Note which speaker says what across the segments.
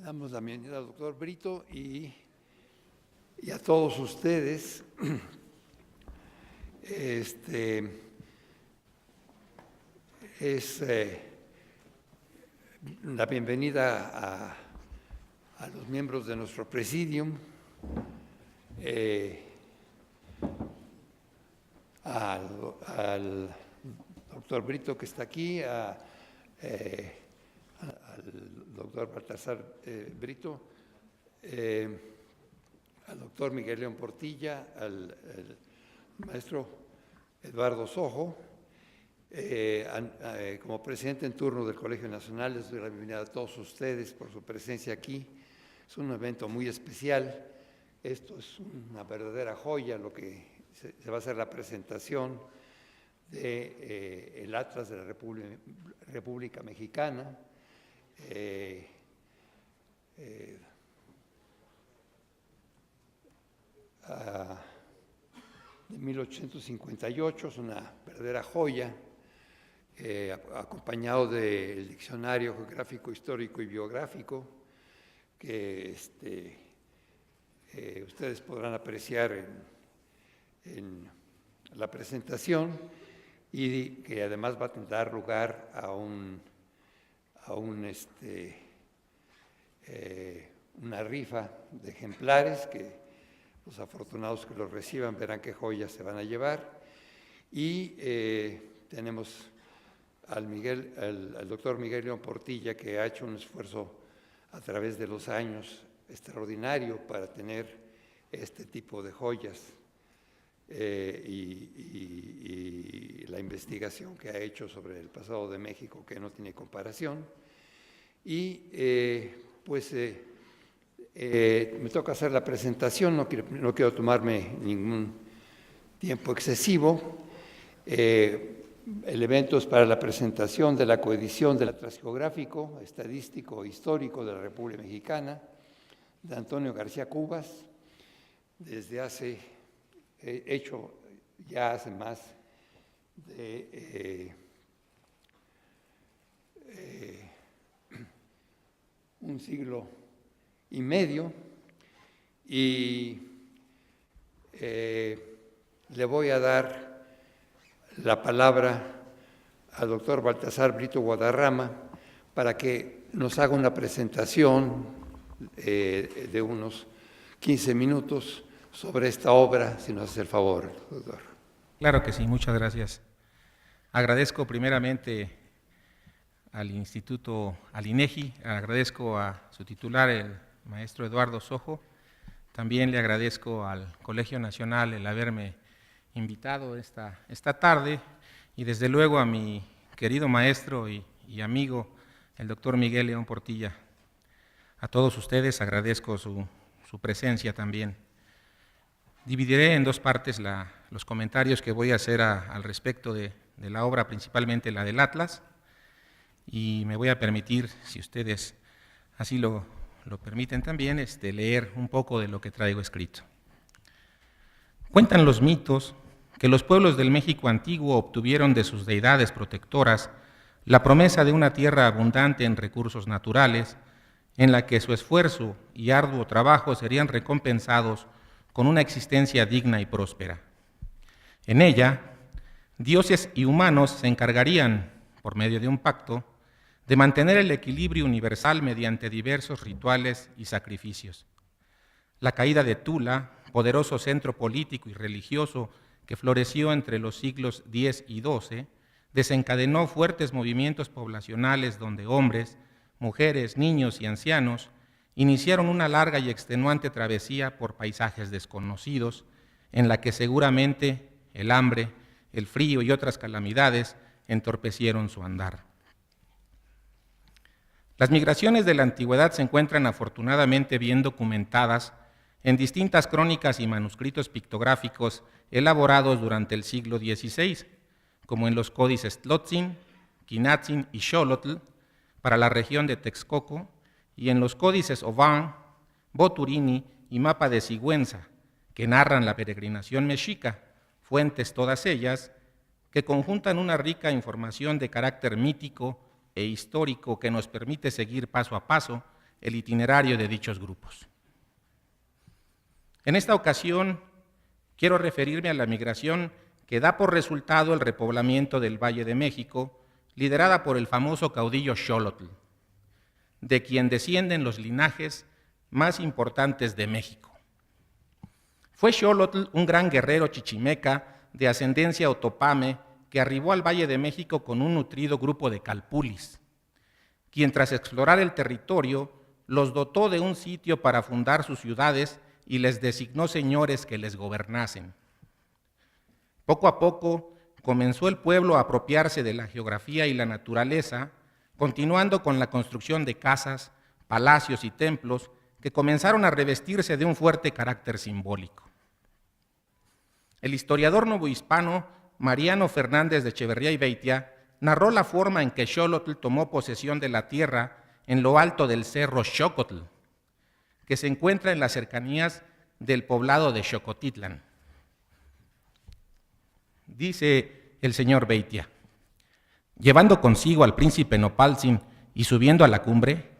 Speaker 1: Damos la bienvenida al doctor Brito y a todos ustedes. Es la bienvenida a los miembros de nuestro presidium, al doctor Brito que está aquí, al doctor Baltasar Brito, al doctor Miguel León Portilla, al maestro Eduardo Sojo. Como presidente en turno del Colegio Nacional, les doy la bienvenida a todos ustedes por su presencia aquí. Es un evento muy especial. Esto es una verdadera joya, lo que se va a hacer la presentación del Atlas de la República Mexicana. De 1858, es una verdadera joya, acompañado del Diccionario Geográfico, Histórico y Biográfico, que ustedes podrán apreciar en la presentación, y que además va a dar lugar a una rifa de ejemplares que los afortunados que los reciban verán qué joyas se van a llevar. Y tenemos al doctor Miguel León Portilla, que ha hecho un esfuerzo a través de los años extraordinario para tener este tipo de joyas, y la investigación que ha hecho sobre el pasado de México, que no tiene comparación. Y me toca hacer la presentación, no quiero tomarme ningún tiempo excesivo. El evento es para la presentación de la coedición del Atlas Geográfico, Estadístico e Histórico de la República Mexicana, de Antonio García Cubas, hecho ya hace más de un siglo y medio, y le voy a dar la palabra al doctor Baltasar Brito Guadarrama para que nos haga una presentación de unos 15 minutos sobre esta obra, si nos hace el favor, doctor.
Speaker 2: Claro que sí, muchas gracias. Agradezco primeramente al Instituto, al INEGI, agradezco a su titular, el maestro Eduardo Sojo. También le agradezco al Colegio Nacional el haberme invitado esta tarde, y desde luego a mi querido maestro y amigo, el doctor Miguel León Portilla. A todos ustedes agradezco su presencia también. Dividiré en dos partes los comentarios que voy a hacer al respecto de la obra, principalmente la del Atlas, y me voy a permitir, si ustedes así lo permiten también, leer un poco de lo que traigo escrito. Cuentan los mitos que los pueblos del México antiguo obtuvieron de sus deidades protectoras la promesa de una tierra abundante en recursos naturales, en la que su esfuerzo y arduo trabajo serían recompensados con una existencia digna y próspera. En ella, dioses y humanos se encargarían, por medio de un pacto, de mantener el equilibrio universal mediante diversos rituales y sacrificios. La caída de Tula, poderoso centro político y religioso que floreció entre los siglos X y XII, desencadenó fuertes movimientos poblacionales donde hombres, mujeres, niños y ancianos iniciaron una larga y extenuante travesía por paisajes desconocidos, en la que seguramente el hambre, el frío y otras calamidades entorpecieron su andar. Las migraciones de la antigüedad se encuentran afortunadamente bien documentadas en distintas crónicas y manuscritos pictográficos elaborados durante el siglo XVI, como en los códices Tlotzin, Quinatzin y Xolotl para la región de Texcoco, y en los códices Oban, Boturini y Mapa de Sigüenza, que narran la peregrinación mexica, fuentes todas ellas que conjuntan una rica información de carácter mítico e histórico que nos permite seguir paso a paso el itinerario de dichos grupos. En esta ocasión, quiero referirme a la migración que da por resultado el repoblamiento del Valle de México, liderada por el famoso caudillo Xolotl, de quien descienden los linajes más importantes de México. Fue Xolotl un gran guerrero chichimeca de ascendencia otopame que arribó al Valle de México con un nutrido grupo de calpulis, quien tras explorar el territorio los dotó de un sitio para fundar sus ciudades y les designó señores que les gobernasen. Poco a poco comenzó el pueblo a apropiarse de la geografía y la naturaleza, continuando con la construcción de casas, palacios y templos que comenzaron a revestirse de un fuerte carácter simbólico. El historiador novohispano Mariano Fernández de Echeverría y Beitia narró la forma en que Xolotl tomó posesión de la tierra en lo alto del cerro Xocotl, que se encuentra en las cercanías del poblado de Xocotitlán. Dice el señor Beitia: llevando consigo al príncipe Nopaltzin y subiendo a la cumbre,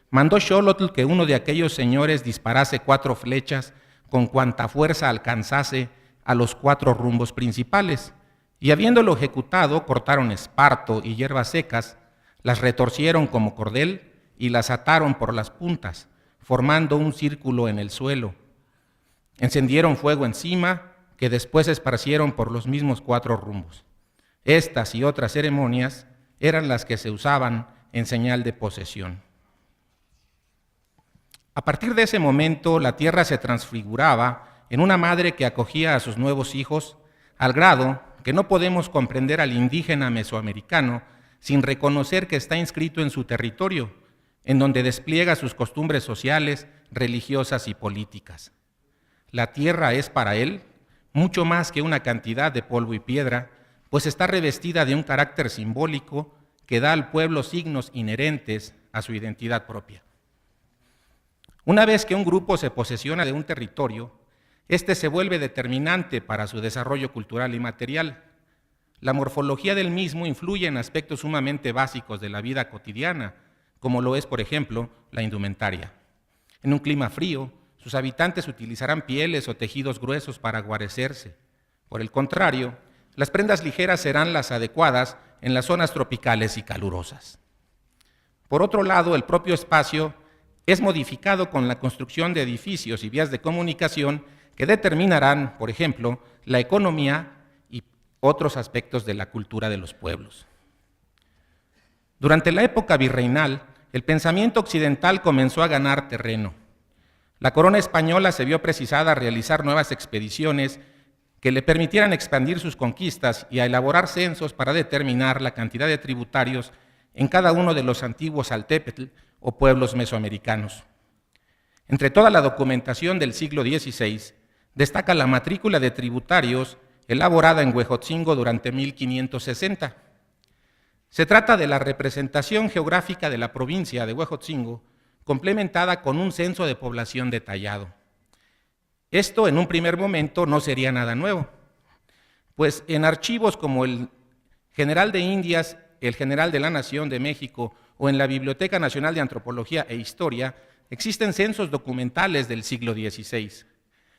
Speaker 2: mandó Xolotl que uno de aquellos señores disparase 4 flechas con cuanta fuerza alcanzase a los 4 rumbos principales, y habiéndolo ejecutado, cortaron esparto y hierbas secas, las retorcieron como cordel y las ataron por las puntas, formando un círculo en el suelo. Encendieron fuego encima, que después esparcieron por los mismos 4 rumbos. Estas y otras ceremonias eran las que se usaban en señal de posesión. A partir de ese momento, la tierra se transfiguraba en una madre que acogía a sus nuevos hijos, al grado que no podemos comprender al indígena mesoamericano sin reconocer que está inscrito en su territorio, en donde despliega sus costumbres sociales, religiosas y políticas. La tierra es para él mucho más que una cantidad de polvo y piedra, pues está revestida de un carácter simbólico que da al pueblo signos inherentes a su identidad propia. Una vez que un grupo se posesiona de un territorio, este se vuelve determinante para su desarrollo cultural y material. La morfología del mismo influye en aspectos sumamente básicos de la vida cotidiana, como lo es, por ejemplo, la indumentaria. En un clima frío, sus habitantes utilizarán pieles o tejidos gruesos para guarecerse. Por el contrario, las prendas ligeras serán las adecuadas en las zonas tropicales y calurosas. Por otro lado, el propio espacio es modificado con la construcción de edificios y vías de comunicación que determinarán, por ejemplo, la economía y otros aspectos de la cultura de los pueblos. Durante la época virreinal, el pensamiento occidental comenzó a ganar terreno. La corona española se vio precisada a realizar nuevas expediciones que le permitieran expandir sus conquistas y a elaborar censos para determinar la cantidad de tributarios en cada uno de los antiguos altépetl o pueblos mesoamericanos. Entre toda la documentación del siglo XVI, destaca la matrícula de tributarios elaborada en Huejotzingo durante 1560. Se trata de la representación geográfica de la provincia de Huejotzingo, complementada con un censo de población detallado. Esto en un primer momento no sería nada nuevo, pues en archivos como el General de Indias, el General de la Nación de México o en la Biblioteca Nacional de Antropología e Historia existen censos documentales del siglo XVI.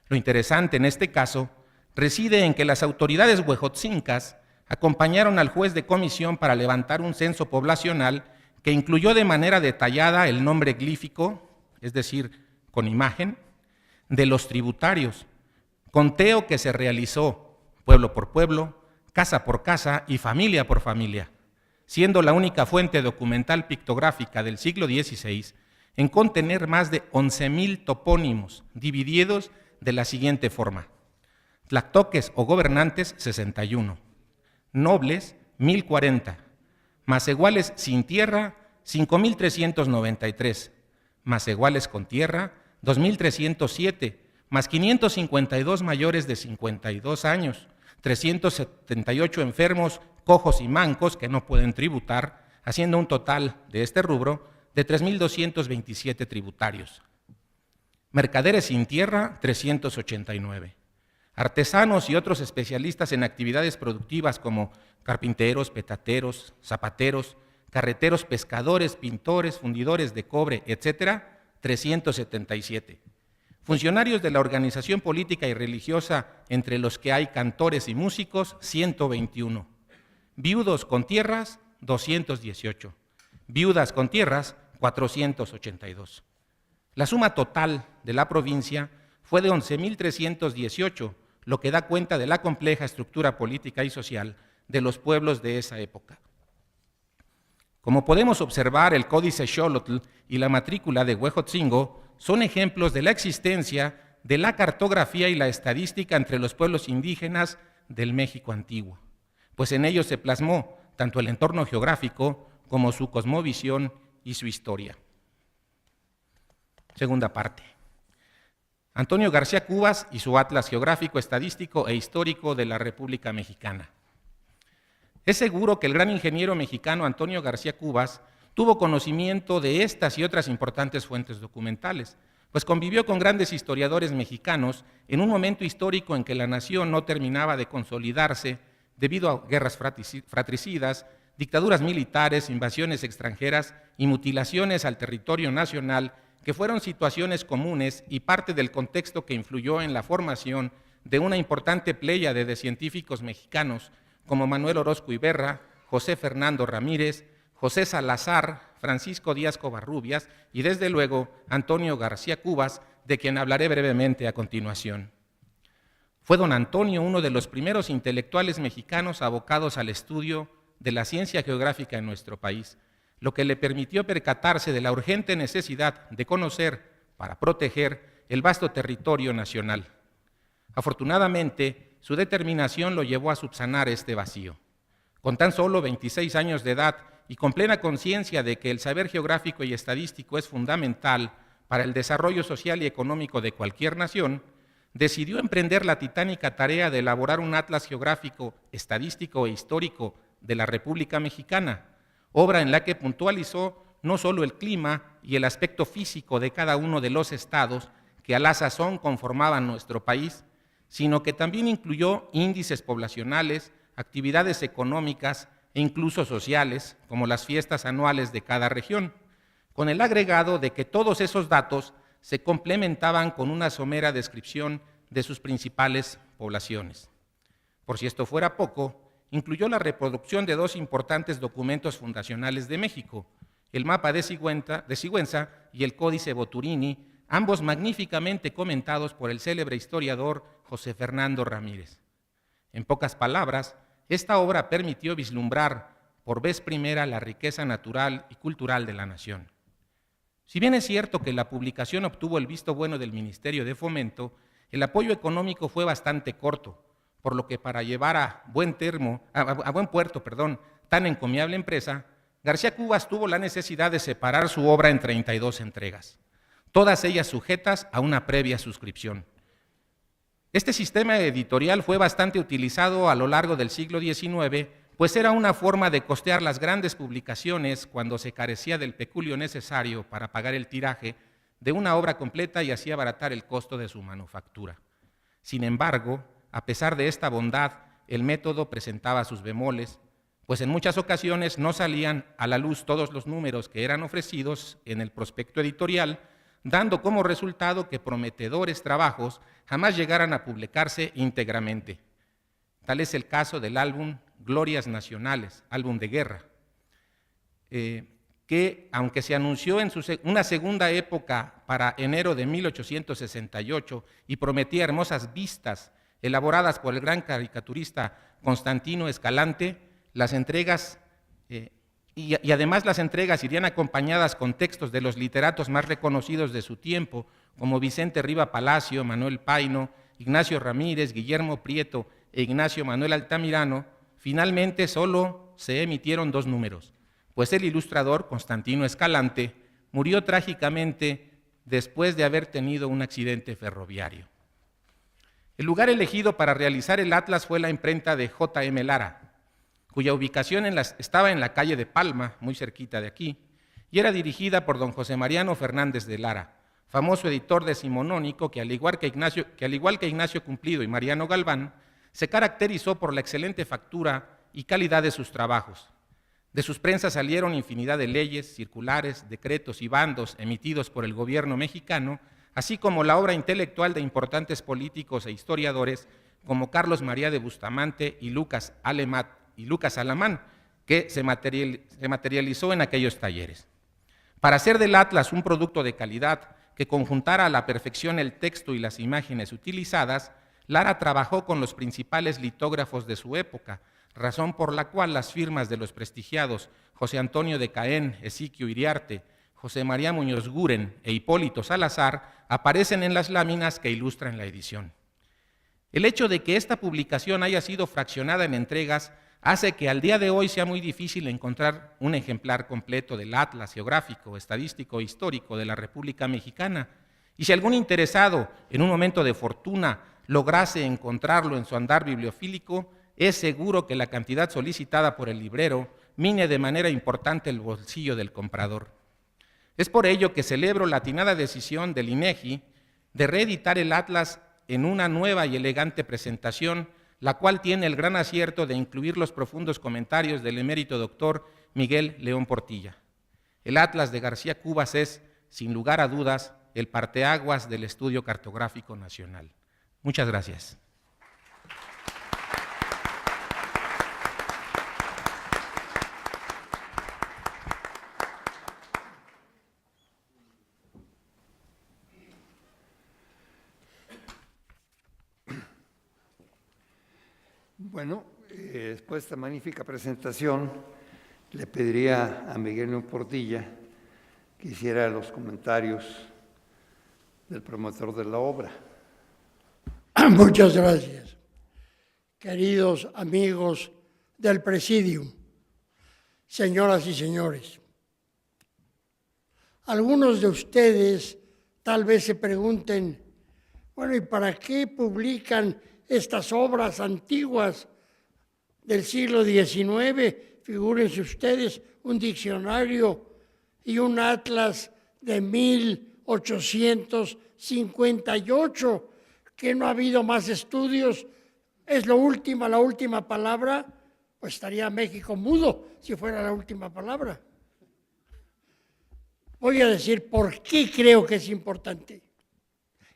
Speaker 2: Lo interesante en este caso reside en que las autoridades huejotzincas acompañaron al juez de comisión para levantar un censo poblacional que incluyó de manera detallada el nombre glífico, es decir, con imagen, de los tributarios, conteo que se realizó pueblo por pueblo, casa por casa y familia por familia, siendo la única fuente documental pictográfica del siglo XVI en contener más de 11,000 topónimos divididos de la siguiente forma: tlactoques o gobernantes 61, nobles 1040, maseguales sin tierra 5,393, maseguales con tierra 2,307, más 552 mayores de 52 años, 378 enfermos, cojos y mancos que no pueden tributar, haciendo un total de este rubro de 3,227 tributarios. Mercaderes sin tierra, 389. Artesanos y otros especialistas en actividades productivas como carpinteros, petateros, zapateros, carreteros, pescadores, pintores, fundidores de cobre, etcétera, 377. Funcionarios de la organización política y religiosa, entre los que hay cantores y músicos, 121. Viudos con tierras, 218. Viudas con tierras, 482. La suma total de la provincia fue de 11.318, lo que da cuenta de la compleja estructura política y social de los pueblos de esa época. Como podemos observar, el Códice Xolotl y la matrícula de Huejotzingo son ejemplos de la existencia de la cartografía y la estadística entre los pueblos indígenas del México antiguo, pues en ellos se plasmó tanto el entorno geográfico como su cosmovisión y su historia. Segunda parte. Antonio García Cubas y su Atlas Geográfico, Estadístico e Histórico de la República Mexicana. Es seguro que el gran ingeniero mexicano Antonio García Cubas tuvo conocimiento de estas y otras importantes fuentes documentales, pues convivió con grandes historiadores mexicanos en un momento histórico en que la nación no terminaba de consolidarse debido a guerras fratricidas, dictaduras militares, invasiones extranjeras y mutilaciones al territorio nacional, que fueron situaciones comunes y parte del contexto que influyó en la formación de una importante pléyade de científicos mexicanos como Manuel Orozco Iberra, José Fernando Ramírez, José Salazar, Francisco Díaz Covarrubias y desde luego Antonio García Cubas, de quien hablaré brevemente a continuación. Fue don Antonio uno de los primeros intelectuales mexicanos abocados al estudio de la ciencia geográfica en nuestro país, lo que le permitió percatarse de la urgente necesidad de conocer, para proteger, el vasto territorio nacional. Afortunadamente, su determinación lo llevó a subsanar este vacío. Con tan solo 26 años de edad y con plena conciencia de que el saber geográfico y estadístico es fundamental para el desarrollo social y económico de cualquier nación, decidió emprender la titánica tarea de elaborar un atlas geográfico, estadístico e histórico de la República Mexicana, obra en la que puntualizó no solo el clima y el aspecto físico de cada uno de los estados que a la sazón conformaban nuestro país, sino que también incluyó índices poblacionales, actividades económicas e incluso sociales, como las fiestas anuales de cada región, con el agregado de que todos esos datos se complementaban con una somera descripción de sus principales poblaciones. Por si esto fuera poco, incluyó la reproducción de dos importantes documentos fundacionales de México, el Mapa de Sigüenza y el Códice Boturini, ambos magníficamente comentados por el célebre historiador José Fernando Ramírez. En pocas palabras, esta obra permitió vislumbrar por vez primera la riqueza natural y cultural de la nación. Si bien es cierto que la publicación obtuvo el visto bueno del Ministerio de Fomento, el apoyo económico fue bastante corto, por lo que para llevar a buen puerto tan encomiable empresa, García Cubas tuvo la necesidad de separar su obra en 32 entregas, todas ellas sujetas a una previa suscripción. Este sistema editorial fue bastante utilizado a lo largo del siglo XIX, pues era una forma de costear las grandes publicaciones cuando se carecía del peculio necesario para pagar el tiraje de una obra completa y así abaratar el costo de su manufactura. Sin embargo, a pesar de esta bondad, el método presentaba sus bemoles, pues en muchas ocasiones no salían a la luz todos los números que eran ofrecidos en el prospecto editorial, dando como resultado que prometedores trabajos jamás llegaran a publicarse íntegramente. Tal es el caso del álbum Glorias Nacionales, álbum de guerra, que aunque se anunció en una segunda época para enero de 1868 y prometía hermosas vistas elaboradas por el gran caricaturista Constantino Escalante, las entregas y además las entregas irían acompañadas con textos de los literatos más reconocidos de su tiempo, como Vicente Riva Palacio, Manuel Paino, Ignacio Ramírez, Guillermo Prieto e Ignacio Manuel Altamirano. Finalmente solo se emitieron 2 números, pues el ilustrador Constantino Escalante murió trágicamente después de haber tenido un accidente ferroviario. El lugar elegido para realizar el atlas fue la imprenta de J.M. Lara, cuya ubicación estaba en la calle de Palma, muy cerquita de aquí, y era dirigida por don José Mariano Fernández de Lara, famoso editor decimonónico que al igual que Ignacio Cumplido y Mariano Galván, se caracterizó por la excelente factura y calidad de sus trabajos. De sus prensas salieron infinidad de leyes, circulares, decretos y bandos emitidos por el gobierno mexicano, así como la obra intelectual de importantes políticos e historiadores como Carlos María de Bustamante y Lucas Alamán, que se materializó en aquellos talleres. Para hacer del Atlas un producto de calidad que conjuntara a la perfección el texto y las imágenes utilizadas, Lara trabajó con los principales litógrafos de su época, razón por la cual las firmas de los prestigiados José Antonio de Caén, Esiquio Iriarte, José María Muñoz Guren e Hipólito Salazar aparecen en las láminas que ilustran la edición. El hecho de que esta publicación haya sido fraccionada en entregas hace que al día de hoy sea muy difícil encontrar un ejemplar completo del Atlas geográfico, estadístico e histórico de la República Mexicana, y si algún interesado en un momento de fortuna lograse encontrarlo en su andar bibliofílico, es seguro que la cantidad solicitada por el librero mine de manera importante el bolsillo del comprador. Es por ello que celebro la atinada decisión del INEGI de reeditar el Atlas en una nueva y elegante presentación, la cual tiene el gran acierto de incluir los profundos comentarios del emérito doctor Miguel León Portilla. El Atlas de García Cubas es, sin lugar a dudas, el parteaguas del estudio cartográfico nacional. Muchas gracias.
Speaker 1: Bueno, después de esta magnífica presentación, le pediría a Miguel León Portilla que hiciera los comentarios del promotor de la obra.
Speaker 3: Muchas gracias. Queridos amigos del Presidium, señoras y señores, algunos de ustedes tal vez se pregunten, bueno, ¿y para qué publican estas obras antiguas del siglo XIX? Figúrense ustedes un diccionario y un atlas de 1858, que no ha habido más estudios, es la última palabra, pues estaría México mudo si fuera la última palabra. Voy a decir por qué creo que es importante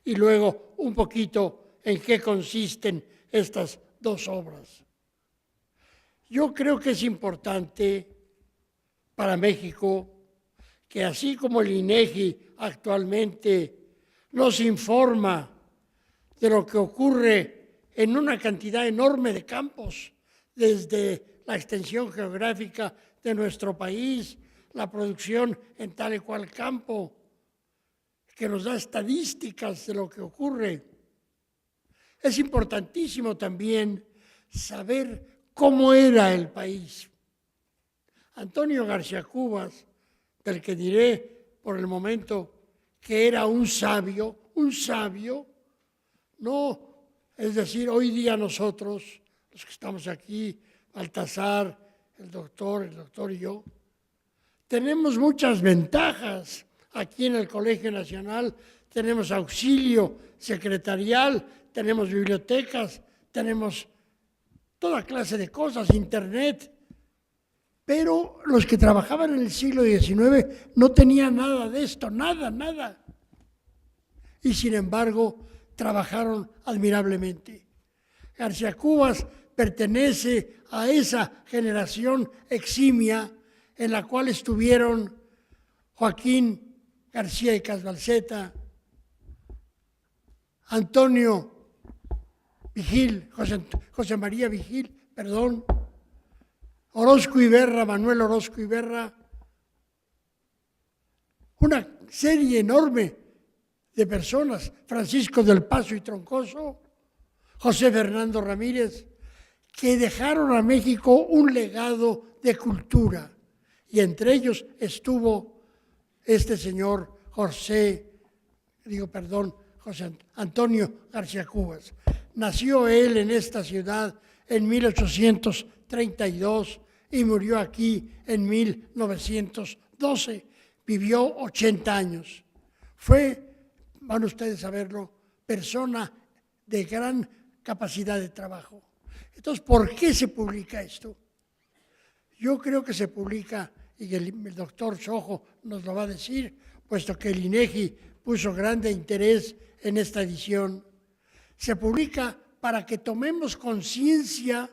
Speaker 3: y luego un poquito en qué consisten estas dos obras. Yo creo que es importante para México que así como el INEGI actualmente nos informa de lo que ocurre en una cantidad enorme de campos, desde la extensión geográfica de nuestro país, la producción en tal y cual campo, que nos da estadísticas de lo que ocurre. Es importantísimo también saber cómo era el país. Antonio García Cubas, del que diré por el momento que era un sabio, no, es decir, hoy día nosotros, los que estamos aquí, Baltasar, el doctor y yo, tenemos muchas ventajas. Aquí en el Colegio Nacional tenemos auxilio secretarial, tenemos bibliotecas, tenemos toda clase de cosas, internet. Pero los que trabajaban en el siglo XIX no tenían nada de esto, nada. Y sin embargo, trabajaron admirablemente. García Cubas pertenece a esa generación eximia en la cual estuvieron Joaquín García y Casbalceta, Antonio Vigil, José María Vigil, Orozco Iberra, Manuel Orozco Iberra, una serie enorme de personas, Francisco del Paso y Troncoso, José Fernando Ramírez, que dejaron a México un legado de cultura. Y entre ellos estuvo este señor José Antonio García Cubas. Nació él en esta ciudad en 1832 y murió aquí en 1912. Vivió 80 años. Fue, van ustedes a verlo, persona de gran capacidad de trabajo. Entonces, ¿por qué se publica esto? Yo creo que se publica, y el doctor Sojo nos lo va a decir, puesto que el INEGI puso grande interés en esta edición, se publica para que tomemos conciencia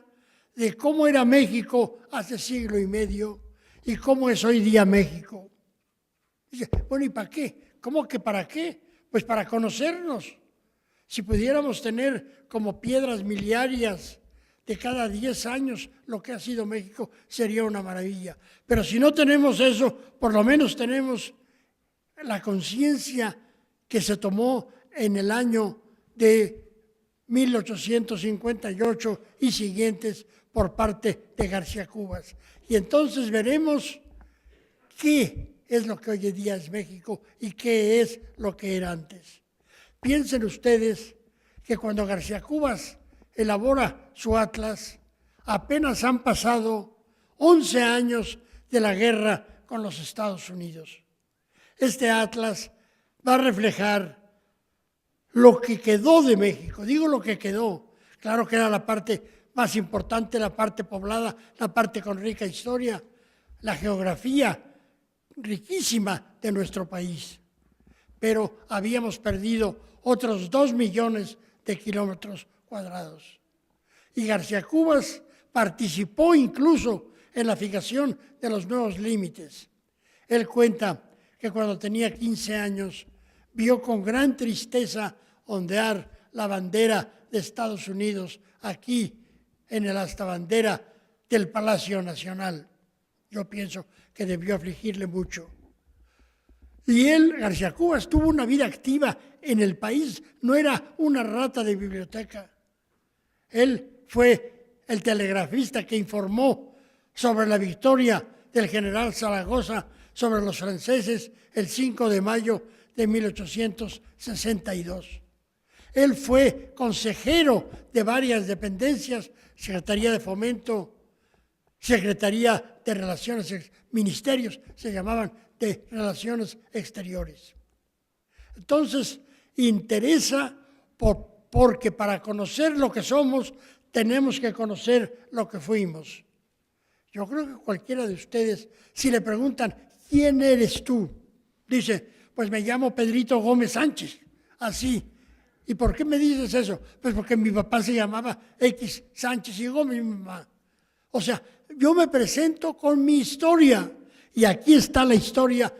Speaker 3: de cómo era México hace siglo y medio y cómo es hoy día México. Dice, bueno, ¿y para qué? ¿Cómo que para qué? Pues para conocernos. Si pudiéramos tener como piedras miliarias de cada 10 años lo que ha sido México, sería una maravilla. Pero si no tenemos eso, por lo menos tenemos la conciencia que se tomó en el año de 1858 y siguientes por parte de García Cubas. Y entonces veremos qué es lo que hoy en día es México y qué es lo que era antes. Piensen ustedes que cuando García Cubas elabora su atlas, apenas han pasado 11 años de la guerra con los Estados Unidos. Este atlas va a reflejar lo que quedó de México. Digo lo que quedó. Claro que era la parte más importante, la parte poblada, la parte con rica historia, la geografía riquísima de nuestro país. Pero habíamos perdido otros 2 millones de kilómetros cuadrados. Y García Cubas participó incluso en la fijación de los nuevos límites. Él cuenta que cuando tenía 15 años vio con gran tristeza ondear la bandera de Estados Unidos aquí en el astabandera del Palacio Nacional. Yo pienso que debió afligirle mucho. Y él, García Cubas, tuvo una vida activa en el país, no era una rata de biblioteca. Él fue el telegrafista que informó sobre la victoria del general Zaragoza sobre los franceses el 5 de mayo de 1862. Él fue consejero de varias dependencias, Secretaría de Fomento, Secretaría de Relaciones, ministerios se llamaban de Relaciones Exteriores. Entonces, interesa porque para conocer lo que somos, tenemos que conocer lo que fuimos. Yo creo que cualquiera de ustedes, si le preguntan, ¿quién eres tú? Dice, pues me llamo Pedrito Gómez Sánchez, así. ¿Y por qué me dices eso? Pues porque mi papá se llamaba X Sánchez y Gómez, mi mamá. O sea, yo me presento con mi historia. Y aquí está la historia,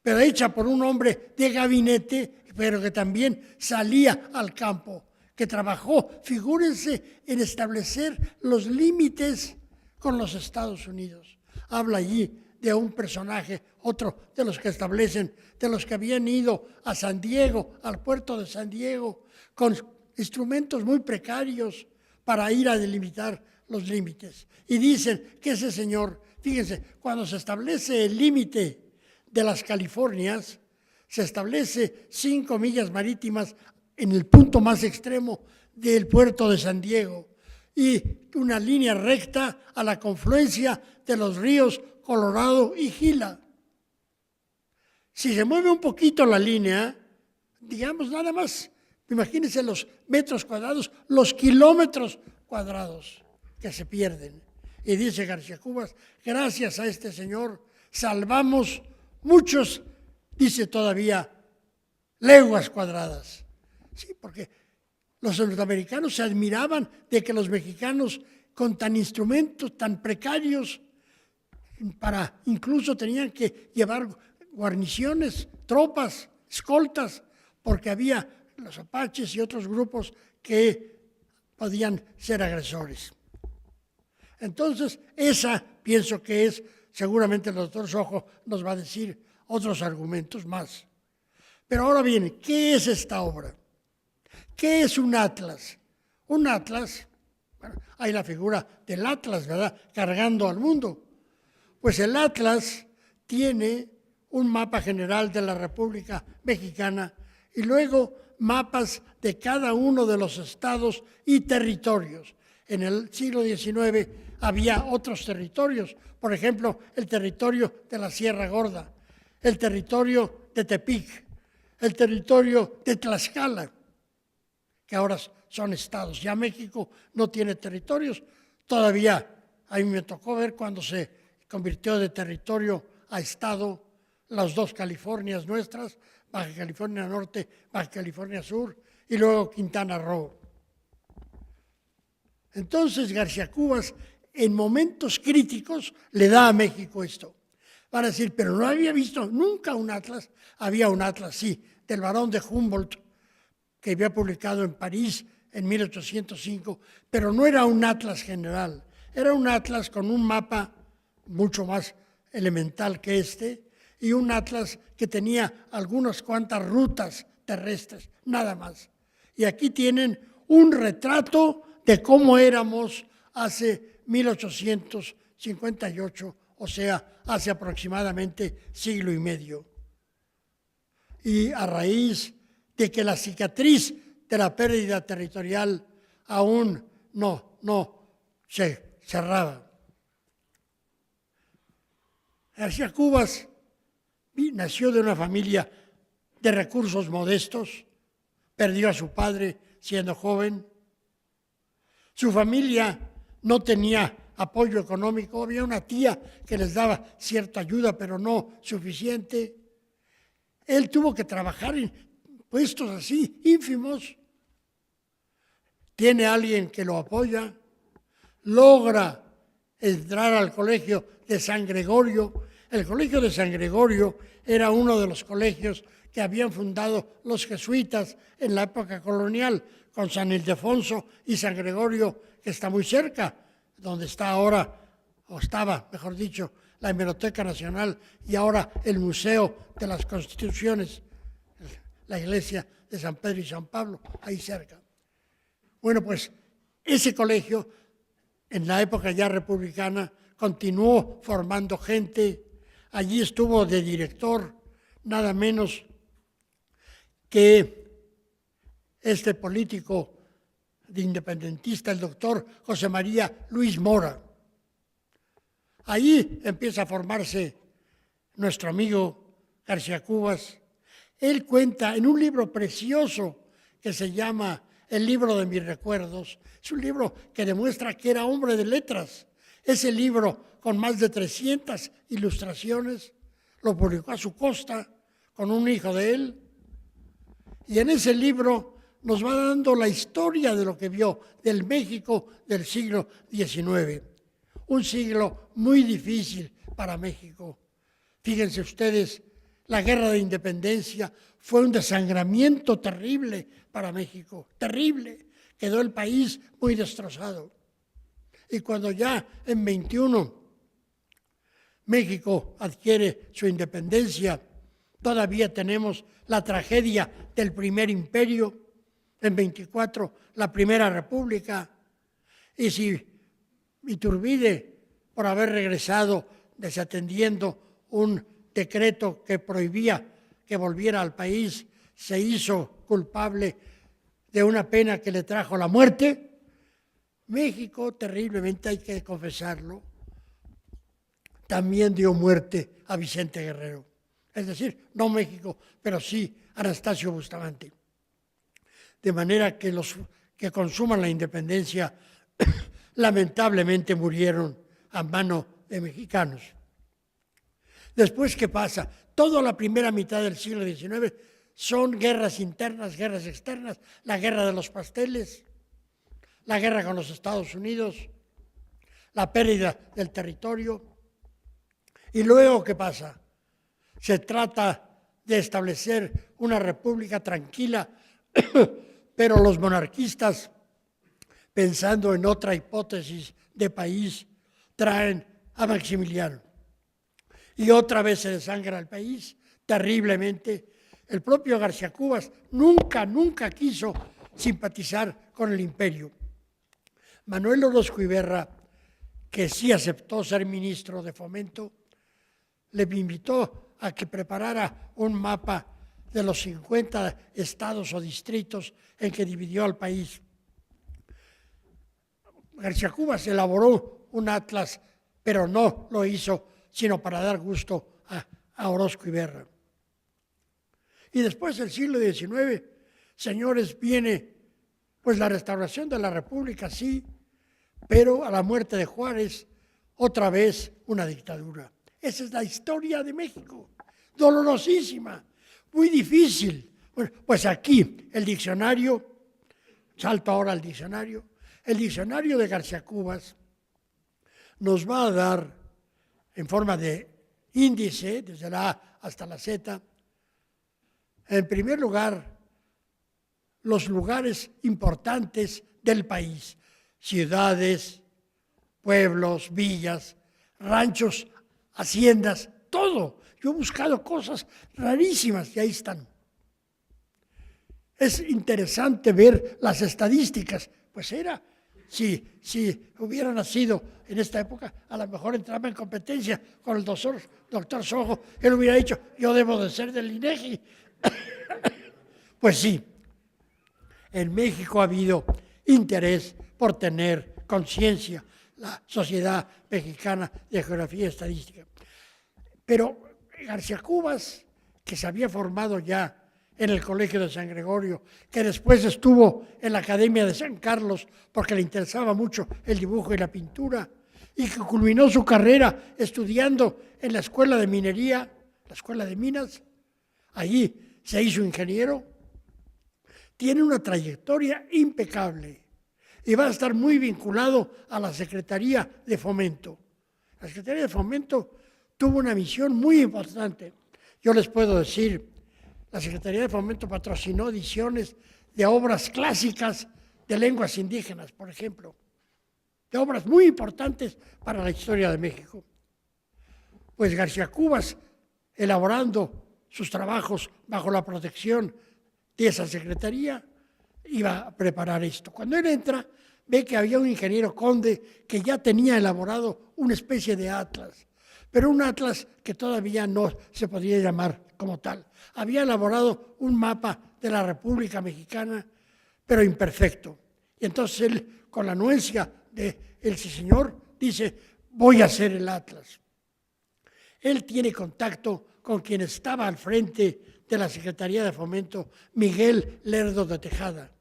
Speaker 3: pero hecha por un hombre de gabinete, pero que también salía al campo, que trabajó, figúrense, en establecer los límites con los Estados Unidos. Habla allí de un personaje, otro de los que establecen, de los que habían ido a San Diego, al puerto de San Diego, con instrumentos muy precarios para ir a delimitar los límites. Y dicen que ese señor, fíjense, cuando se establece el límite de las Californias, se establece 5 millas marítimas en el punto más extremo del puerto de San Diego y una línea recta a la confluencia de los ríos Colorado y Gila. Si se mueve un poquito la línea, digamos nada más, imagínense los metros cuadrados, los kilómetros cuadrados que se pierden. Y dice García Cubas, gracias a este señor salvamos muchos, dice todavía, leguas cuadradas. Sí, porque los norteamericanos se admiraban de que los mexicanos con tan instrumentos tan precarios, incluso tenían que llevar guarniciones, tropas, escoltas, porque había los apaches y otros grupos que podían ser agresores. Entonces, esa pienso que es, seguramente el doctor Sojo nos va a decir otros argumentos más. Pero ahora bien, ¿qué es esta obra? ¿Qué es un atlas? Un atlas, bueno, hay la figura del atlas, ¿verdad?, cargando al mundo. Pues el atlas tiene un mapa general de la República Mexicana y luego mapas de cada uno de los estados y territorios. En el siglo XIX había otros territorios, por ejemplo, el territorio de la Sierra Gorda, el territorio de Tepic, el territorio de Tlaxcala, que ahora son estados. Ya México no tiene territorios, todavía a mí me tocó ver cuando se convirtió de territorio a estado las dos Californias nuestras, Baja California Norte, Baja California Sur, y luego Quintana Roo. Entonces García Cubas, en momentos críticos, le da a México esto. Van a decir, pero no había visto nunca un atlas. Había un atlas, sí, del barón de Humboldt, que había publicado en París en 1805, pero no era un atlas general. Era un atlas con un mapa mucho más elemental que este, y un atlas que tenía algunas cuantas rutas terrestres, nada más. Y aquí tienen un retrato de cómo éramos hace 1858, o sea, hace aproximadamente siglo y medio. Y a raíz de que la cicatriz de la pérdida territorial aún no se cerraba. García Cubas nació de una familia de recursos modestos, perdió a su padre siendo joven. Su familia no tenía apoyo económico, había una tía que les daba cierta ayuda, pero no suficiente. Él tuvo que trabajar en puestos así, ínfimos. Tiene alguien que lo apoya, logra entrar al colegio de San Gregorio. El colegio de San Gregorio era uno de los colegios que habían fundado los jesuitas en la época colonial, con San Ildefonso y San Gregorio, que está muy cerca, donde está ahora, o estaba, mejor dicho, la Hemeroteca Nacional y ahora el Museo de las Constituciones, la iglesia de San Pedro y San Pablo, ahí cerca. Bueno, pues ese colegio, en la época ya republicana, continuó formando gente. Allí estuvo de director nada menos que este político de independentista, el doctor José María Luis Mora. Ahí empieza a formarse nuestro amigo García Cubas. Él cuenta en un libro precioso que se llama El libro de mis recuerdos. Es un libro que demuestra que era hombre de letras. Ese libro, con más de 300 ilustraciones, lo publicó a su costa con un hijo de él. Y en ese libro nos va dando la historia de lo que vio del México del siglo XIX. Un siglo muy difícil para México. Fíjense ustedes, la guerra de independencia fue un desangramiento terrible para México, terrible. Quedó el país muy destrozado. Y cuando ya en 21 México adquiere su independencia, todavía tenemos la tragedia del primer imperio, en 24 la primera república, y si Iturbide, por haber regresado desatendiendo un decreto que prohibía que volviera al país, se hizo culpable de una pena que le trajo la muerte, México, terriblemente hay que confesarlo, también dio muerte a Vicente Guerrero. Es decir, no México, pero sí Anastasio Bustamante. De manera que los que consuman la independencia lamentablemente murieron a mano de mexicanos. Después, ¿qué pasa? Toda la primera mitad del siglo XIX son guerras internas, guerras externas, la guerra de los pasteles, la guerra con los Estados Unidos, la pérdida del territorio. Y luego, ¿qué pasa? Se trata de establecer una república tranquila, pero los monarquistas, pensando en otra hipótesis de país, traen a Maximiliano. Y otra vez se desangra el país, terriblemente. El propio García Cubas nunca quiso simpatizar con el imperio. Manuel Orozco Iberra, que sí aceptó ser ministro de Fomento, le invitó a que preparara un mapa de los 50 estados o distritos en que dividió al país. García Cubas elaboró un atlas, pero no lo hizo sino para dar gusto a Orozco Iberra. Y después del siglo XIX, señores, viene pues la restauración de la República, sí, pero a la muerte de Juárez otra vez una dictadura. Esa es la historia de México, dolorosísima, muy difícil. Bueno, pues aquí el diccionario, salto ahora al diccionario, el diccionario de García Cubas nos va a dar en forma de índice, desde la A hasta la Z, en primer lugar, los lugares importantes del país, ciudades, pueblos, villas, ranchos, haciendas, todo. Yo he buscado cosas rarísimas y ahí están. Es interesante ver las estadísticas, pues si hubiera nacido en esta época, a lo mejor entraba en competencia con el doctor Sojo, él hubiera dicho, yo debo de ser del INEGI. Pues sí, en México ha habido interés por tener conciencia, la Sociedad Mexicana de Geografía y Estadística. Pero García Cubas, que se había formado ya en el Colegio de San Gregorio, que después estuvo en la Academia de San Carlos porque le interesaba mucho el dibujo y la pintura, y que culminó su carrera estudiando en la Escuela de Minería, la Escuela de Minas, allí se hizo ingeniero, tiene una trayectoria impecable y va a estar muy vinculado a la Secretaría de Fomento. La Secretaría de Fomento tuvo una misión muy importante. Yo les puedo decir, la Secretaría de Fomento patrocinó ediciones de obras clásicas de lenguas indígenas, por ejemplo, de obras muy importantes para la historia de México. Pues García Cubas, elaborando sus trabajos bajo la protección de esa secretaría, iba a preparar esto. Cuando él entra, ve que había un ingeniero conde que ya tenía elaborado una especie de atlas, pero un atlas que todavía no se podía llamar como tal. Había elaborado un mapa de la República Mexicana, pero imperfecto. Y entonces él, con la anuencia del señor, dice, voy a hacer el atlas. Él tiene contacto con quien estaba al frente de la Secretaría de Fomento, Miguel Lerdo de Tejada.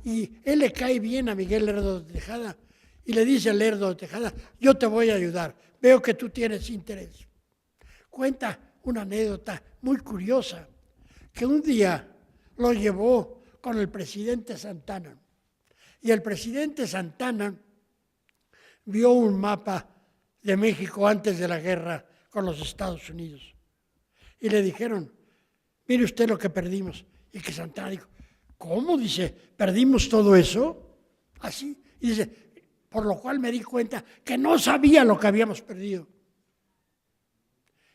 Speaker 3: Y él le cae bien a Miguel Lerdo de Tejada y le dice a Lerdo de Tejada, yo te voy a ayudar, veo que tú tienes interés. Cuenta una anécdota muy curiosa, que un día lo llevó con el presidente Santana. Y el presidente Santana vio un mapa de México antes de la guerra con los Estados Unidos. Y le dijeron, mire usted lo que perdimos. Y que Santana dijo, ¿cómo? Dice, ¿perdimos todo eso? Así. Y dice, por lo cual me di cuenta que no sabía lo que habíamos perdido.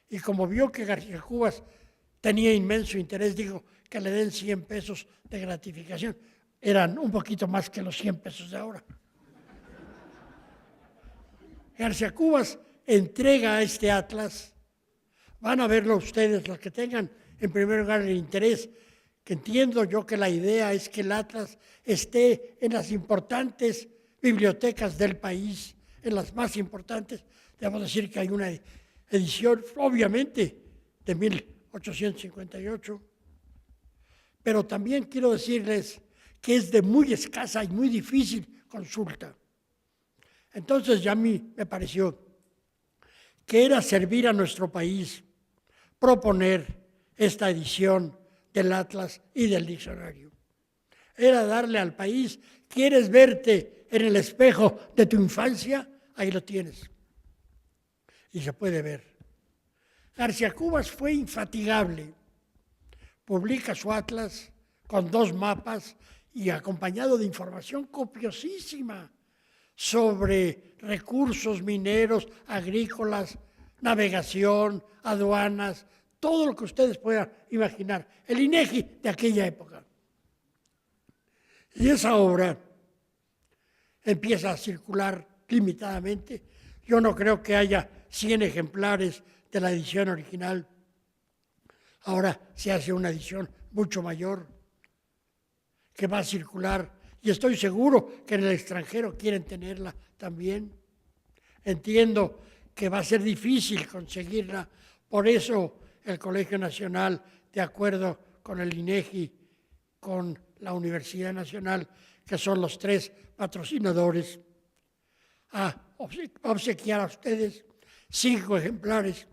Speaker 3: Y como vio que García Cubas tenía inmenso interés, dijo que le den 100 pesos de gratificación. Eran un poquito más que los 100 pesos de ahora. García Cubas entrega este atlas. Van a verlo ustedes, los que tengan en primer lugar el interés, que entiendo yo que la idea es que el atlas esté en las importantes bibliotecas del país, en las más importantes. Debo decir que hay una edición, obviamente, de 1858, pero también quiero decirles que es de muy escasa y muy difícil consulta. Entonces ya a mí me pareció que era servir a nuestro país proponer esta edición del Atlas y del diccionario. Era darle al país, ¿quieres verte en el espejo de tu infancia? Ahí lo tienes. Y se puede ver. García Cubas fue infatigable. Publica su Atlas con 2 mapas y acompañado de información copiosísima sobre recursos mineros, agrícolas, navegación, aduanas, todo lo que ustedes puedan imaginar. El INEGI de aquella época. Y esa obra empieza a circular limitadamente. Yo no creo que haya 100 ejemplares de la edición original. Ahora se hace una edición mucho mayor que va a circular y estoy seguro que en el extranjero quieren tenerla también. Entiendo que va a ser difícil conseguirla, por eso el Colegio Nacional, de acuerdo con el INEGI, con la Universidad Nacional, que son los 3 patrocinadores, ha obsequiar a ustedes 5 ejemplares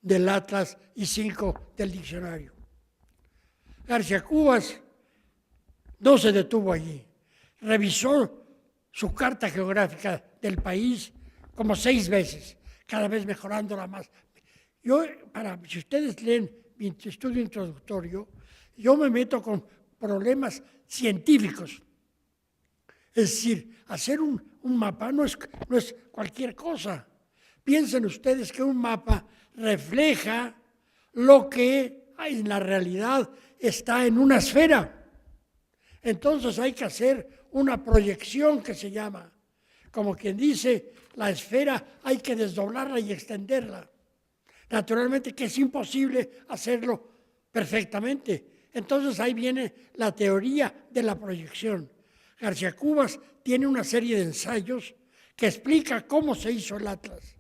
Speaker 3: del Atlas y 5 del diccionario. García Cubas no se detuvo allí, revisó su carta geográfica del país como 6 veces, cada vez mejorándola más. Si ustedes leen mi estudio introductorio, yo me meto con problemas científicos. Es decir, hacer un mapa no es cualquier cosa. Piensen ustedes que un mapa refleja lo que en la realidad está en una esfera. Entonces hay que hacer una proyección que se llama, como quien dice, la esfera hay que desdoblarla y extenderla. Naturalmente que es imposible hacerlo perfectamente. Entonces ahí viene la teoría de la proyección. García Cubas tiene una serie de ensayos que explica cómo se hizo el Atlas.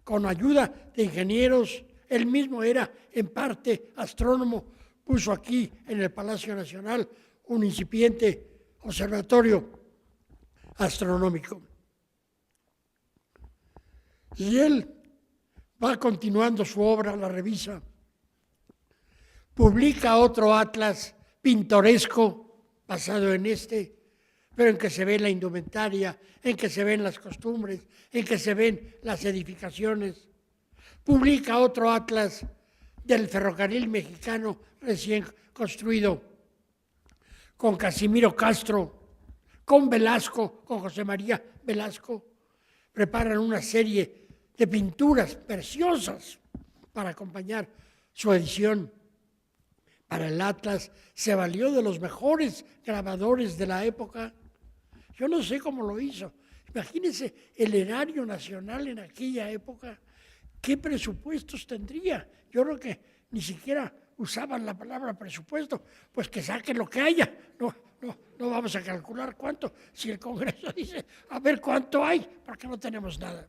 Speaker 3: Con ayuda de ingenieros, él mismo era en parte astrónomo, puso aquí en el Palacio Nacional un incipiente observatorio astronómico. Y él va continuando su obra, la revisa, publica otro atlas pintoresco basado en este, pero en que se ve la indumentaria, en que se ven las costumbres, en que se ven las edificaciones. Publica otro atlas del ferrocarril mexicano recién construido, con Casimiro Castro, con Velasco, con José María Velasco. Preparan una serie de pinturas preciosas para acompañar su edición. Para el Atlas se valió de los mejores grabadores de la época. Yo no sé cómo lo hizo. Imagínense el erario nacional en aquella época. ¿Qué presupuestos tendría? Yo creo que ni siquiera usaban la palabra presupuesto, pues que saquen lo que haya. No vamos a calcular cuánto. Si el Congreso dice, a ver cuánto hay, porque no tenemos nada.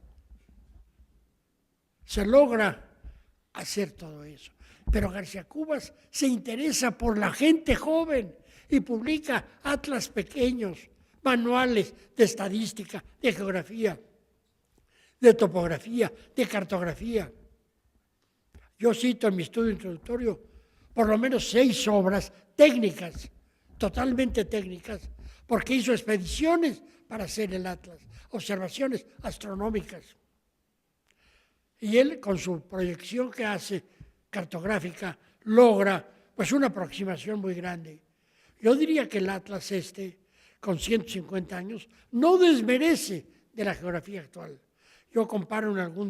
Speaker 3: Se logra hacer todo eso. Pero García Cubas se interesa por la gente joven y publica atlas pequeños, manuales de estadística, de geografía, de topografía, de cartografía. Yo cito en mi estudio introductorio por lo menos 6 obras técnicas, totalmente técnicas, porque hizo expediciones para hacer el atlas, observaciones astronómicas. Y él, con su proyección que hace cartográfica, logra pues una aproximación muy grande. Yo diría que el Atlas con 150 años, no desmerece de la geografía actual. Yo comparo en algún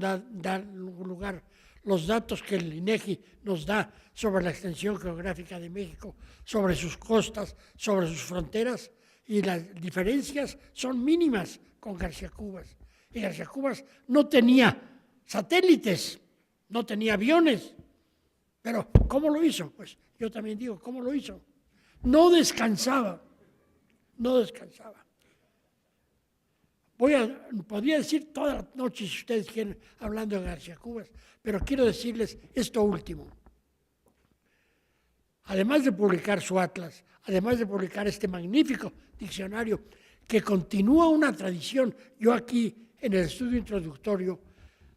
Speaker 3: lugar los datos que el INEGI nos da sobre la extensión geográfica de México, sobre sus costas, sobre sus fronteras, y las diferencias son mínimas con García Cubas. Y García Cubas no tenía satélites, no tenía aviones. Pero, ¿cómo lo hizo? Pues yo también digo, ¿cómo lo hizo? No descansaba, no descansaba. Podría decir toda la noche, si ustedes quieren, hablando de García Cubas, pero quiero decirles esto último. Además de publicar su atlas, además de publicar este magnífico diccionario, que continúa una tradición, yo aquí en el estudio introductorio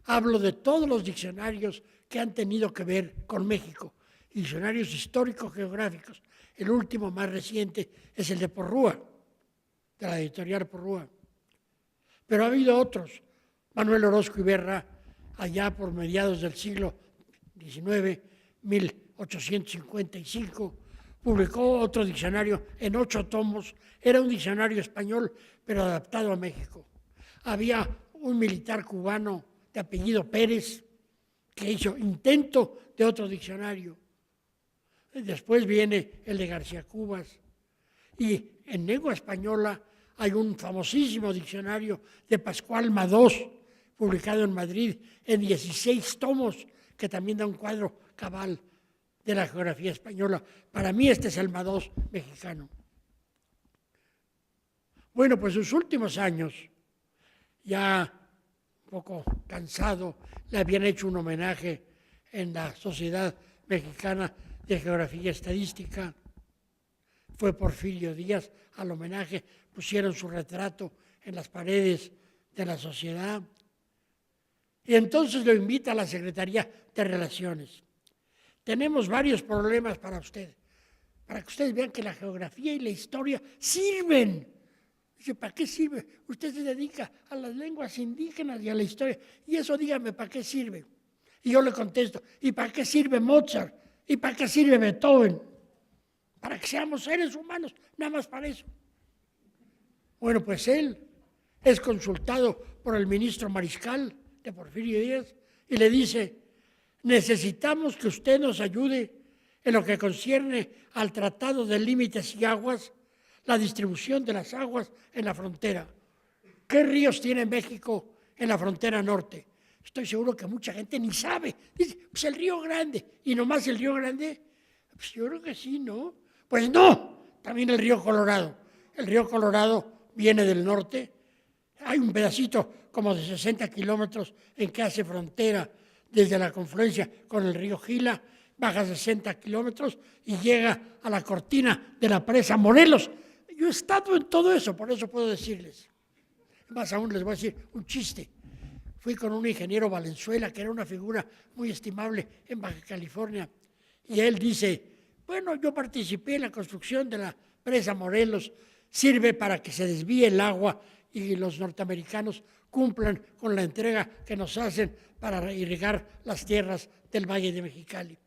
Speaker 3: hablo de todos los diccionarios que han tenido que ver con México, diccionarios histórico-geográficos. El último, más reciente, es el de Porrúa, de la editorial Porrúa. Pero ha habido otros. Manuel Orozco Iberra, allá por mediados del siglo XIX, 1855, publicó otro diccionario en 8 tomos. Era un diccionario español, pero adaptado a México. Había un militar cubano de apellido Pérez, que hizo intento de otro diccionario. Después viene el de García Cubas. Y en lengua española hay un famosísimo diccionario de Pascual Madós, publicado en Madrid en 16 tomos, que también da un cuadro cabal de la geografía española. Para mí este es el Madós mexicano. Bueno, pues sus últimos años, ya un poco cansado, le habían hecho un homenaje en la Sociedad Mexicana de Geografía y Estadística. Fue Porfirio Díaz al homenaje, pusieron su retrato en las paredes de la sociedad. Y entonces lo invita a la Secretaría de Relaciones. Tenemos varios problemas para usted, para que ustedes vean que la geografía y la historia sirven. Dice, ¿para qué sirve? Usted se dedica a las lenguas indígenas y a la historia. Y eso dígame, ¿para qué sirve? Y yo le contesto, ¿y para qué sirve Mozart? ¿Y para qué sirve Beethoven? Para que seamos seres humanos, nada más para eso. Bueno, pues él es consultado por el ministro Mariscal de Porfirio Díaz y le dice, necesitamos que usted nos ayude en lo que concierne al Tratado de Límites y Aguas, la distribución de las aguas en la frontera. ¿Qué ríos tiene México en la frontera norte? Estoy seguro que mucha gente ni sabe. Dice, pues el Río Grande. ¿Y nomás el Río Grande? Pues yo creo que sí, ¿no? Pues no, también el Río Colorado. El Río Colorado viene del norte. Hay un pedacito como de 60 kilómetros en que hace frontera desde la confluencia con el río Gila, baja 60 kilómetros y llega a la cortina de la presa Morelos. Yo he estado en todo eso, por eso puedo decirles. Más aún les voy a decir un chiste. Fui con un ingeniero Valenzuela, que era una figura muy estimable en Baja California, y él dice, bueno, yo participé en la construcción de la presa Morelos, sirve para que se desvíe el agua y los norteamericanos cumplan con la entrega que nos hacen para irrigar las tierras del Valle de Mexicali.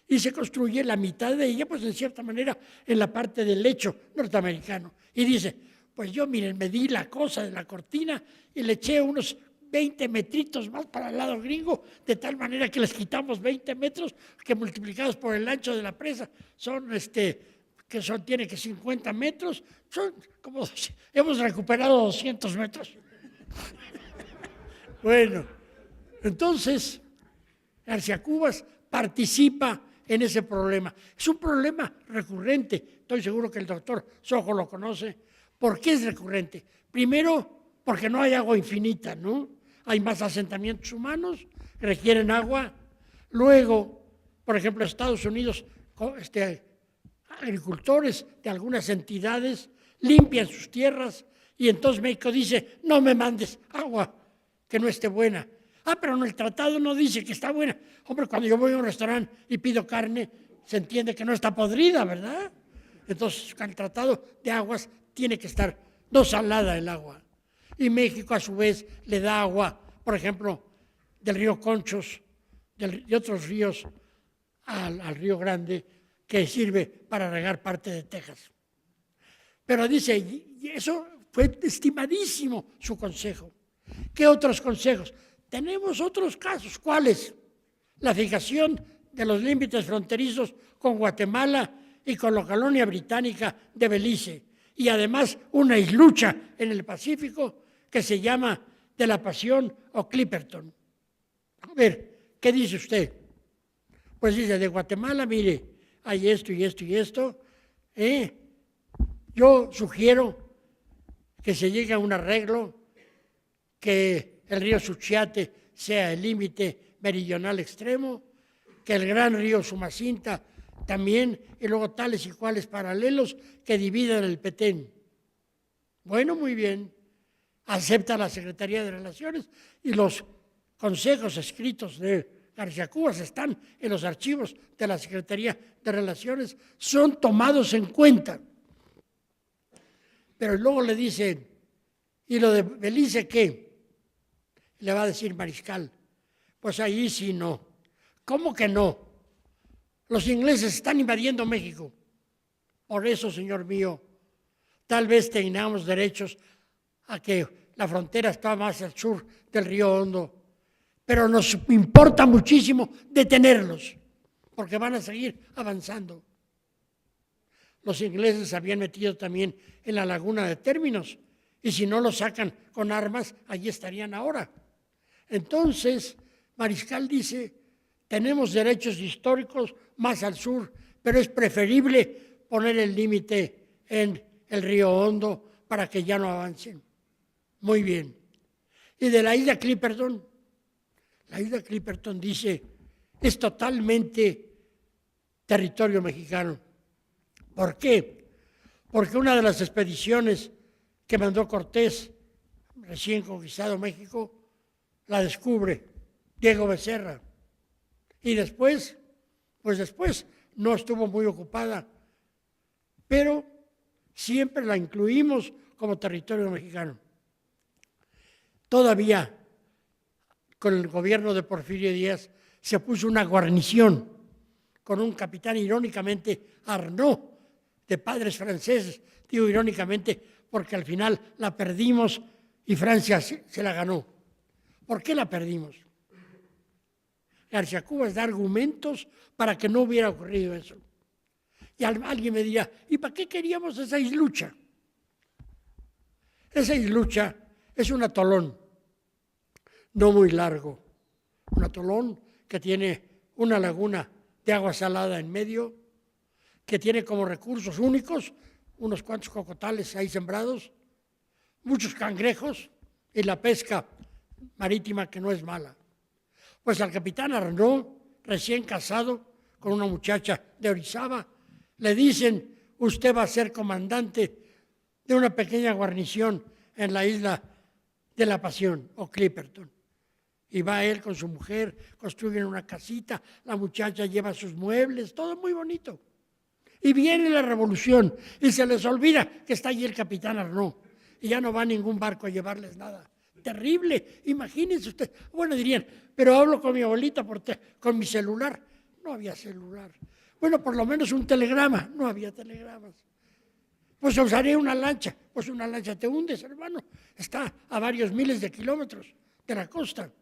Speaker 3: Y se construye la mitad de ella, pues en cierta manera, en la parte del lecho norteamericano. Y dice, pues yo, miren, medí la cosa de la cortina y le eché unos 20 metritos más para el lado gringo, de tal manera que les quitamos 20 metros, que multiplicados por el ancho de la presa, tiene que 50 metros, son como, hemos recuperado 200 metros. Bueno, entonces, García Cubas participa en ese problema. Es un problema recurrente, estoy seguro que el doctor Sojo lo conoce. ¿Por qué es recurrente? Primero, porque no hay agua infinita, ¿no? Hay más asentamientos humanos, requieren agua. Luego, por ejemplo, Estados Unidos, agricultores de algunas entidades limpian sus tierras y entonces México dice, no me mandes agua que no esté buena. Pero en el tratado no dice que está buena. Hombre, cuando yo voy a un restaurante y pido carne, se entiende que no está podrida, ¿verdad? Entonces, el tratado de aguas tiene que estar no salada el agua. Y México, a su vez, le da agua, por ejemplo, del río Conchos, de otros ríos al río Grande, que sirve para regar parte de Texas. Pero dice, y eso fue estimadísimo su consejo. ¿Qué otros consejos? Tenemos otros casos. ¿Cuáles? La fijación de los límites fronterizos con Guatemala y con la colonia británica de Belice. Y además una islucha en el Pacífico que se llama de la Pasión o Clipperton. A ver, ¿qué dice usted? Pues dice, de Guatemala, mire, hay esto y esto y esto. Yo sugiero que se llegue a un arreglo, que el río Suchiate sea el límite meridional extremo, que el gran río Sumacinta también, y luego tales y cuales paralelos que dividan el Petén. Bueno, muy bien. Acepta la Secretaría de Relaciones y los consejos escritos de García Cubas están en los archivos de la Secretaría de Relaciones, son tomados en cuenta. Pero luego le dicen, ¿y lo de Belice qué? Le va a decir Mariscal, pues ahí sí no. ¿Cómo que no? Los ingleses están invadiendo México. Por eso, señor mío, tal vez tengamos derechos a que la frontera está más al sur del río Hondo, pero nos importa muchísimo detenerlos, porque van a seguir avanzando. Los ingleses se habían metido también en la laguna de Términos, y si no los sacan con armas, allí estarían ahora. Entonces, Mariscal dice, tenemos derechos históricos más al sur, pero es preferible poner el límite en el río Hondo para que ya no avancen. Muy bien. Y de la isla Clipperton, la isla Clipperton dice, es totalmente territorio mexicano. ¿Por qué? Porque una de las expediciones que mandó Cortés, recién conquistado México, la descubre Diego Becerra. Y después, pues después no estuvo muy ocupada, pero siempre la incluimos como territorio mexicano. Todavía con el gobierno de Porfirio Díaz se puso una guarnición con un capitán, irónicamente, Arnaud, de padres franceses. Digo irónicamente porque al final la perdimos y Francia se la ganó. ¿Por qué la perdimos? García Cubas da argumentos para que no hubiera ocurrido eso. Y alguien me dirá, ¿y para qué queríamos esa islucha? Esa islucha es un atolón, no muy largo, un atolón que tiene una laguna de agua salada en medio, que tiene como recursos únicos unos cuantos cocotales ahí sembrados, muchos cangrejos y la pesca marítima que no es mala. Pues al capitán Arnaud, recién casado con una muchacha de Orizaba, le dicen, usted va a ser comandante de una pequeña guarnición en la isla de la Pasión, o Clipperton. Y va él con su mujer, construyen una casita, la muchacha lleva sus muebles, todo muy bonito. Y viene la revolución y se les olvida que está allí el capitán Arnaud y ya no va ningún barco a llevarles nada. Terrible, imagínense usted. Bueno, dirían, pero hablo con mi abuelita con mi celular. No había celular. Bueno, por lo menos un telegrama, no había telegramas. Pues usaré una lancha. Pues una lancha te hundes, hermano. Está a varios miles de kilómetros de la costa.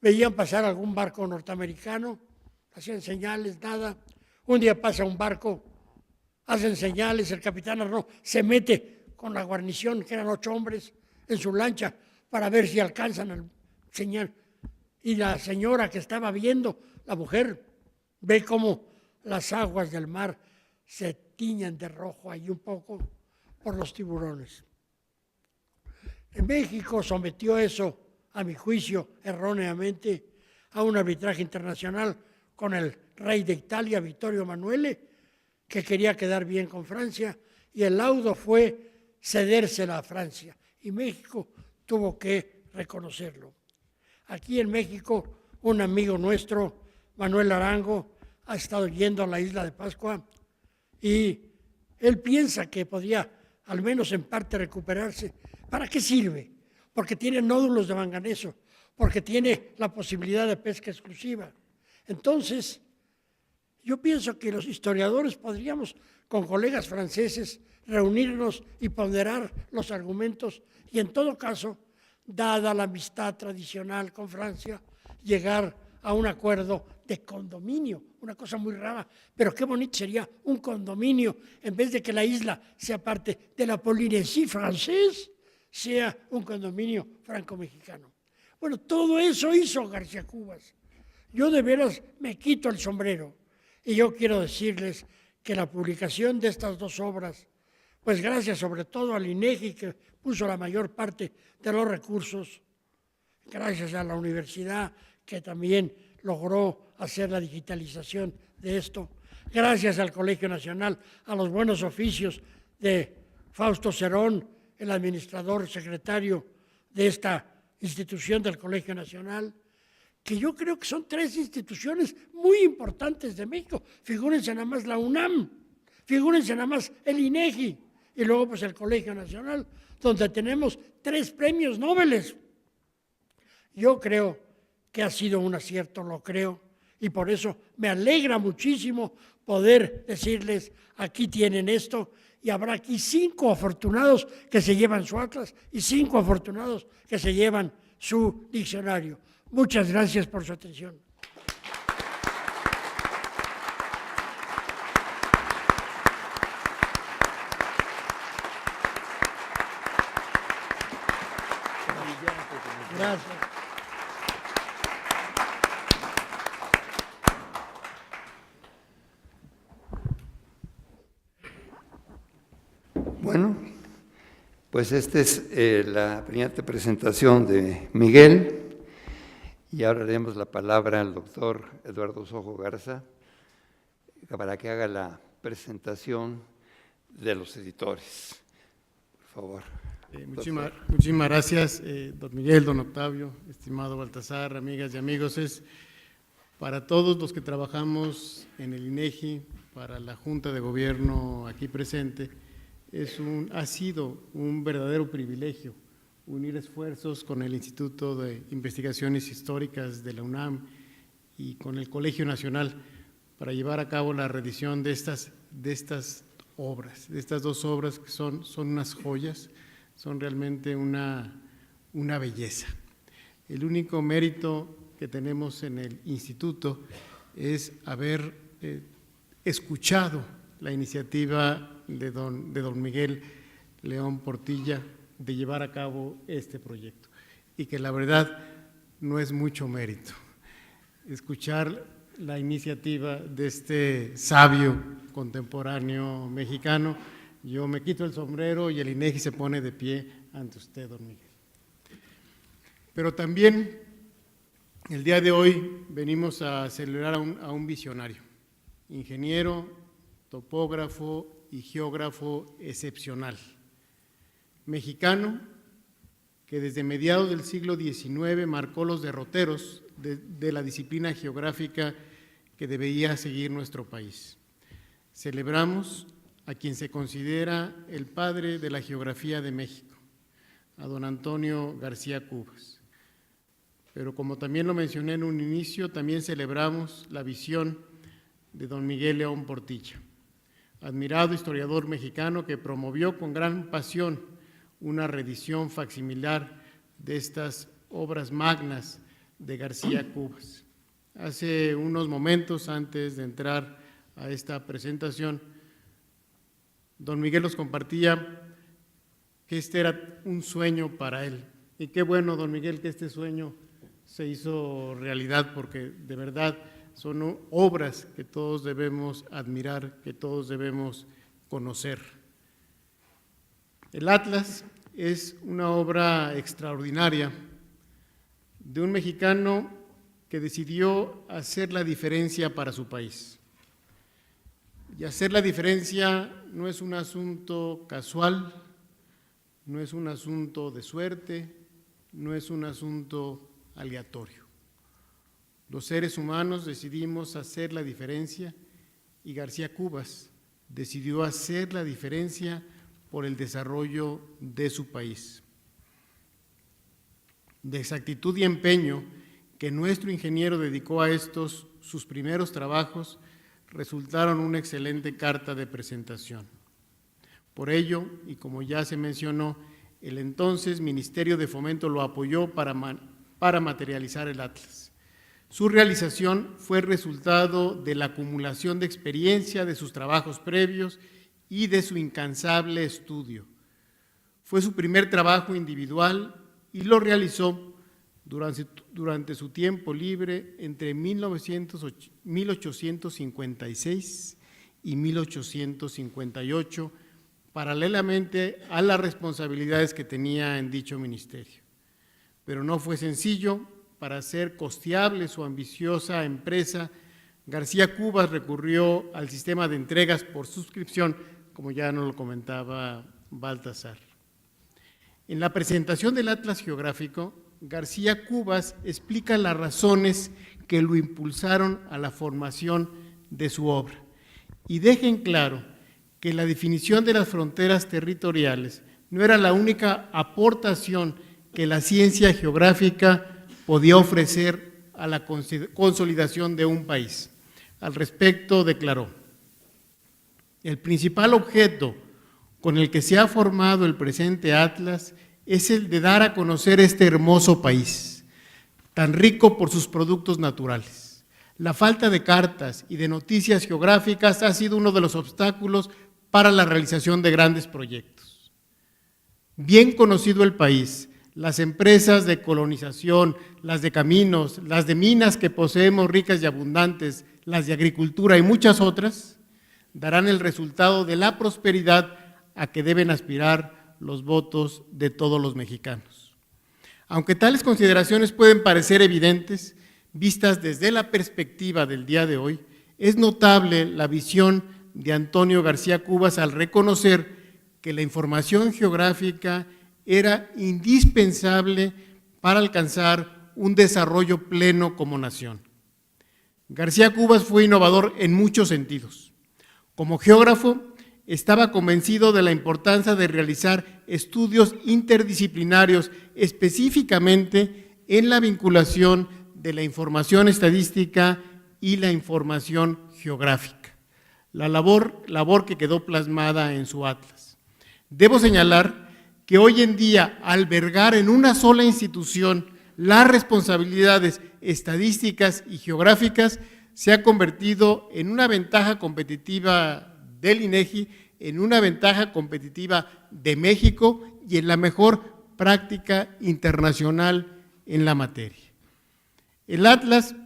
Speaker 3: Veían pasar algún barco norteamericano, hacían señales, nada. Un día pasa un barco, hacen señales, el capitán Arnaud se mete con la guarnición, que eran 8 hombres, en su lancha para ver si alcanzan el señal. Y la señora que estaba viendo, la mujer, ve cómo las aguas del mar se tiñan de rojo ahí un poco por los tiburones. En México sometió eso, a mi juicio, erróneamente, a un arbitraje internacional con el rey de Italia, Vittorio Emanuele, que quería quedar bien con Francia, y el laudo fue cedérsela a Francia, y México tuvo que reconocerlo. Aquí en México, un amigo nuestro, Manuel Arango, ha estado yendo a la isla de Pascua, y él piensa que podía, al menos en parte, recuperarse. ¿Para qué sirve? Porque tiene nódulos de manganeso, porque tiene la posibilidad de pesca exclusiva. Entonces, yo pienso que los historiadores podríamos, con colegas franceses, reunirnos y ponderar los argumentos y, en todo caso, dada la amistad tradicional con Francia, llegar a un acuerdo de condominio, una cosa muy rara, pero qué bonito sería un condominio, en vez de que la isla sea parte de la Polinesie francesa, sea un condominio franco-mexicano. Bueno, todo eso hizo García Cubas. Yo de veras me quito el sombrero y yo quiero decirles que la publicación de estas 2 obras, pues gracias sobre todo al INEGI, que puso la mayor parte de los recursos, gracias a la universidad que también logró hacer la digitalización de esto, gracias al Colegio Nacional, a los buenos oficios de Fausto Cerón, el administrador secretario de esta institución del Colegio Nacional, que yo creo que son 3 instituciones muy importantes de México. Figúrense nada más la UNAM, figúrense nada más el INEGI, y luego pues el Colegio Nacional, donde tenemos 3 premios Nobel. Yo creo que ha sido un acierto, lo creo, y por eso me alegra muchísimo poder decirles, aquí tienen esto, y habrá aquí 5 afortunados que se llevan su atlas y 5 afortunados que se llevan su diccionario. Muchas gracias por su atención. Gracias.
Speaker 1: Bueno, pues esta es la brillante presentación de Miguel, y ahora le damos la palabra al doctor Eduardo Sojo Garza para que haga la presentación de los editores. Por favor.
Speaker 4: Muchísimas gracias, don Miguel, don Octavio, estimado Baltasar, amigas y amigos. Es para todos los que trabajamos en el INEGI, para la Junta de Gobierno aquí presente, ha sido un verdadero privilegio unir esfuerzos con el Instituto de Investigaciones Históricas de la UNAM y con el Colegio Nacional para llevar a cabo la reedición de estas obras, de estas dos obras que son unas joyas, son realmente una belleza. El único mérito que tenemos en el instituto es haber escuchado la iniciativa de don Miguel León Portilla de llevar a cabo este proyecto, y que la verdad no es mucho mérito. Escuchar la iniciativa de este sabio contemporáneo mexicano, yo me quito el sombrero y el INEGI se pone de pie ante usted, don Miguel. Pero también el día de hoy venimos a celebrar a un visionario, ingeniero, topógrafo y geógrafo excepcional, mexicano, que desde mediados del siglo XIX marcó los derroteros de la disciplina geográfica que debería seguir nuestro país. Celebramos a quien se considera el padre de la geografía de México, a don Antonio García Cubas. Pero como también lo mencioné en un inicio, también celebramos la visión de don Miguel León Portilla, admirado historiador mexicano que promovió con gran pasión una reedición facsimilar de estas obras magnas de García Cubas. Hace unos momentos, antes de entrar a esta presentación, don Miguel nos compartía que este era un sueño para él. Y qué bueno, don Miguel, que este sueño se hizo realidad, porque de verdad son obras que todos debemos admirar, que todos debemos conocer. El Atlas es una obra extraordinaria de un mexicano que decidió hacer la diferencia para su país. Y hacer la diferencia no es un asunto casual, no es un asunto de suerte, no es un asunto aleatorio. Los seres humanos decidimos hacer la diferencia y García Cubas decidió hacer la diferencia por el desarrollo de su país. De exactitud y empeño que nuestro ingeniero dedicó a estos sus primeros trabajos resultaron una excelente carta de presentación. Por ello, y como ya se mencionó, el entonces Ministerio de Fomento lo apoyó para materializar el Atlas. Su realización fue resultado de la acumulación de experiencia de sus trabajos previos y de su incansable estudio. Fue su primer trabajo individual y lo realizó durante su tiempo libre entre 1856 y 1858, paralelamente a las responsabilidades que tenía en dicho ministerio. Pero no fue sencillo. Para hacer costeable su ambiciosa empresa, García Cubas recurrió al sistema de entregas por suscripción, como ya nos lo comentaba Baltasar. En la presentación del Atlas Geográfico, García Cubas explica las razones que lo impulsaron a la formación de su obra y deja en claro que la definición de las fronteras territoriales no era la única aportación que la ciencia geográfica podía ofrecer a la consolidación de un país. Al respecto declaró: el principal objeto con el que se ha formado el presente Atlas es el de dar a conocer este hermoso país, tan rico por sus productos naturales. La falta de cartas y de noticias geográficas ha sido uno de los obstáculos para la realización de grandes proyectos. Bien conocido el país, las empresas de colonización, las de caminos, las de minas que poseemos ricas y abundantes, las de agricultura y muchas otras, darán el resultado de la prosperidad a que deben aspirar los votos de todos los mexicanos. Aunque tales consideraciones pueden parecer evidentes, vistas desde la perspectiva del día de hoy, es notable la visión de Antonio García Cubas al reconocer que la información geográfica era indispensable para alcanzar un desarrollo pleno como nación. García Cubas fue innovador en muchos sentidos. Como geógrafo, estaba convencido de la importancia de realizar estudios interdisciplinarios, específicamente en la vinculación de la información estadística y la información geográfica, la labor que quedó plasmada en su atlas. Debo señalar que hoy en día albergar en una sola institución las responsabilidades estadísticas y geográficas se ha convertido en una ventaja competitiva del INEGI, en una ventaja competitiva de México y en la mejor práctica internacional en la materia. El Atlas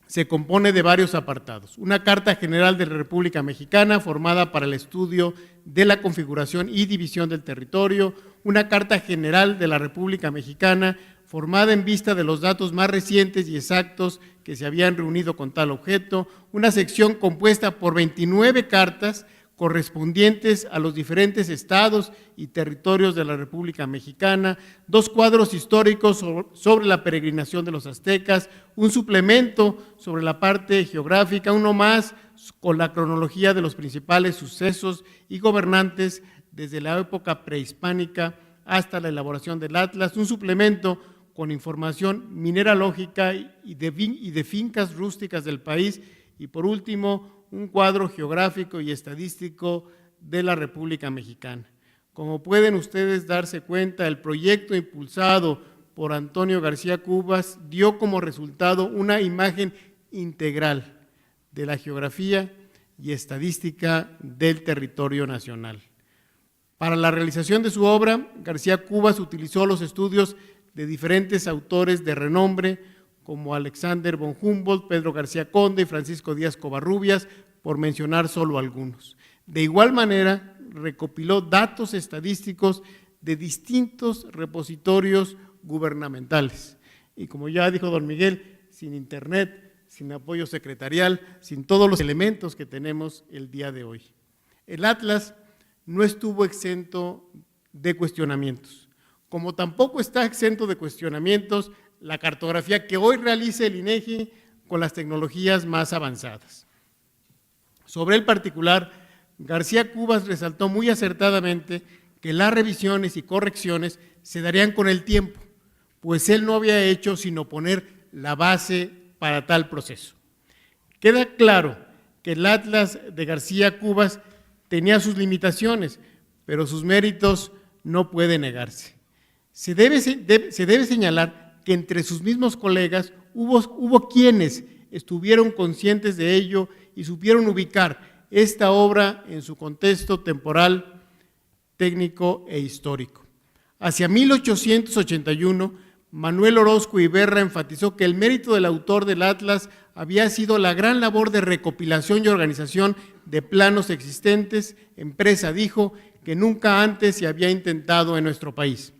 Speaker 4: se compone de varios apartados. Una Carta General de la República Mexicana formada para el estudio de la configuración y división del territorio, una Carta General de la República Mexicana formada en vista de los datos más recientes y exactos que se habían reunido con tal objeto, una sección compuesta por 29 cartas correspondientes a los diferentes estados y territorios de la República Mexicana, 2 cuadros históricos sobre la peregrinación de los aztecas, un suplemento sobre la parte geográfica, uno más con la cronología de los principales sucesos y gobernantes desde la época prehispánica hasta la elaboración del Atlas, un suplemento con información mineralógica y de fincas rústicas del país, y por último, un cuadro geográfico y estadístico de la República Mexicana. Como pueden ustedes darse cuenta, el proyecto impulsado por Antonio García Cubas dio como resultado una imagen integral de la geografía y estadística del territorio nacional. Para la realización de su obra, García Cubas utilizó los estudios de diferentes autores de renombre, como Alexander von Humboldt, Pedro García Conde y Francisco Díaz Covarrubias, por mencionar solo algunos. De igual manera, recopiló datos estadísticos de distintos repositorios gubernamentales. Y como ya dijo don Miguel, sin internet, sin apoyo secretarial, sin todos los elementos que tenemos el día de hoy. El Atlas no estuvo exento de cuestionamientos, como tampoco está exento de cuestionamientos la cartografía que hoy realiza el INEGI con las tecnologías más avanzadas. Sobre el particular, García Cubas resaltó muy acertadamente que las revisiones y correcciones se darían con el tiempo, pues él no había hecho sino poner la base para tal proceso. Queda claro que el Atlas de García Cubas tenía sus limitaciones, pero sus méritos no pueden negarse. Se debe señalar que entre sus mismos colegas hubo quienes estuvieron conscientes de ello y supieron ubicar esta obra en su contexto temporal, técnico e histórico. Hacia 1881, Manuel Orozco Iberra enfatizó que el mérito del autor del Atlas había sido la gran labor de recopilación y organización de planos existentes, empresa, dijo, que nunca antes se había intentado en nuestro país.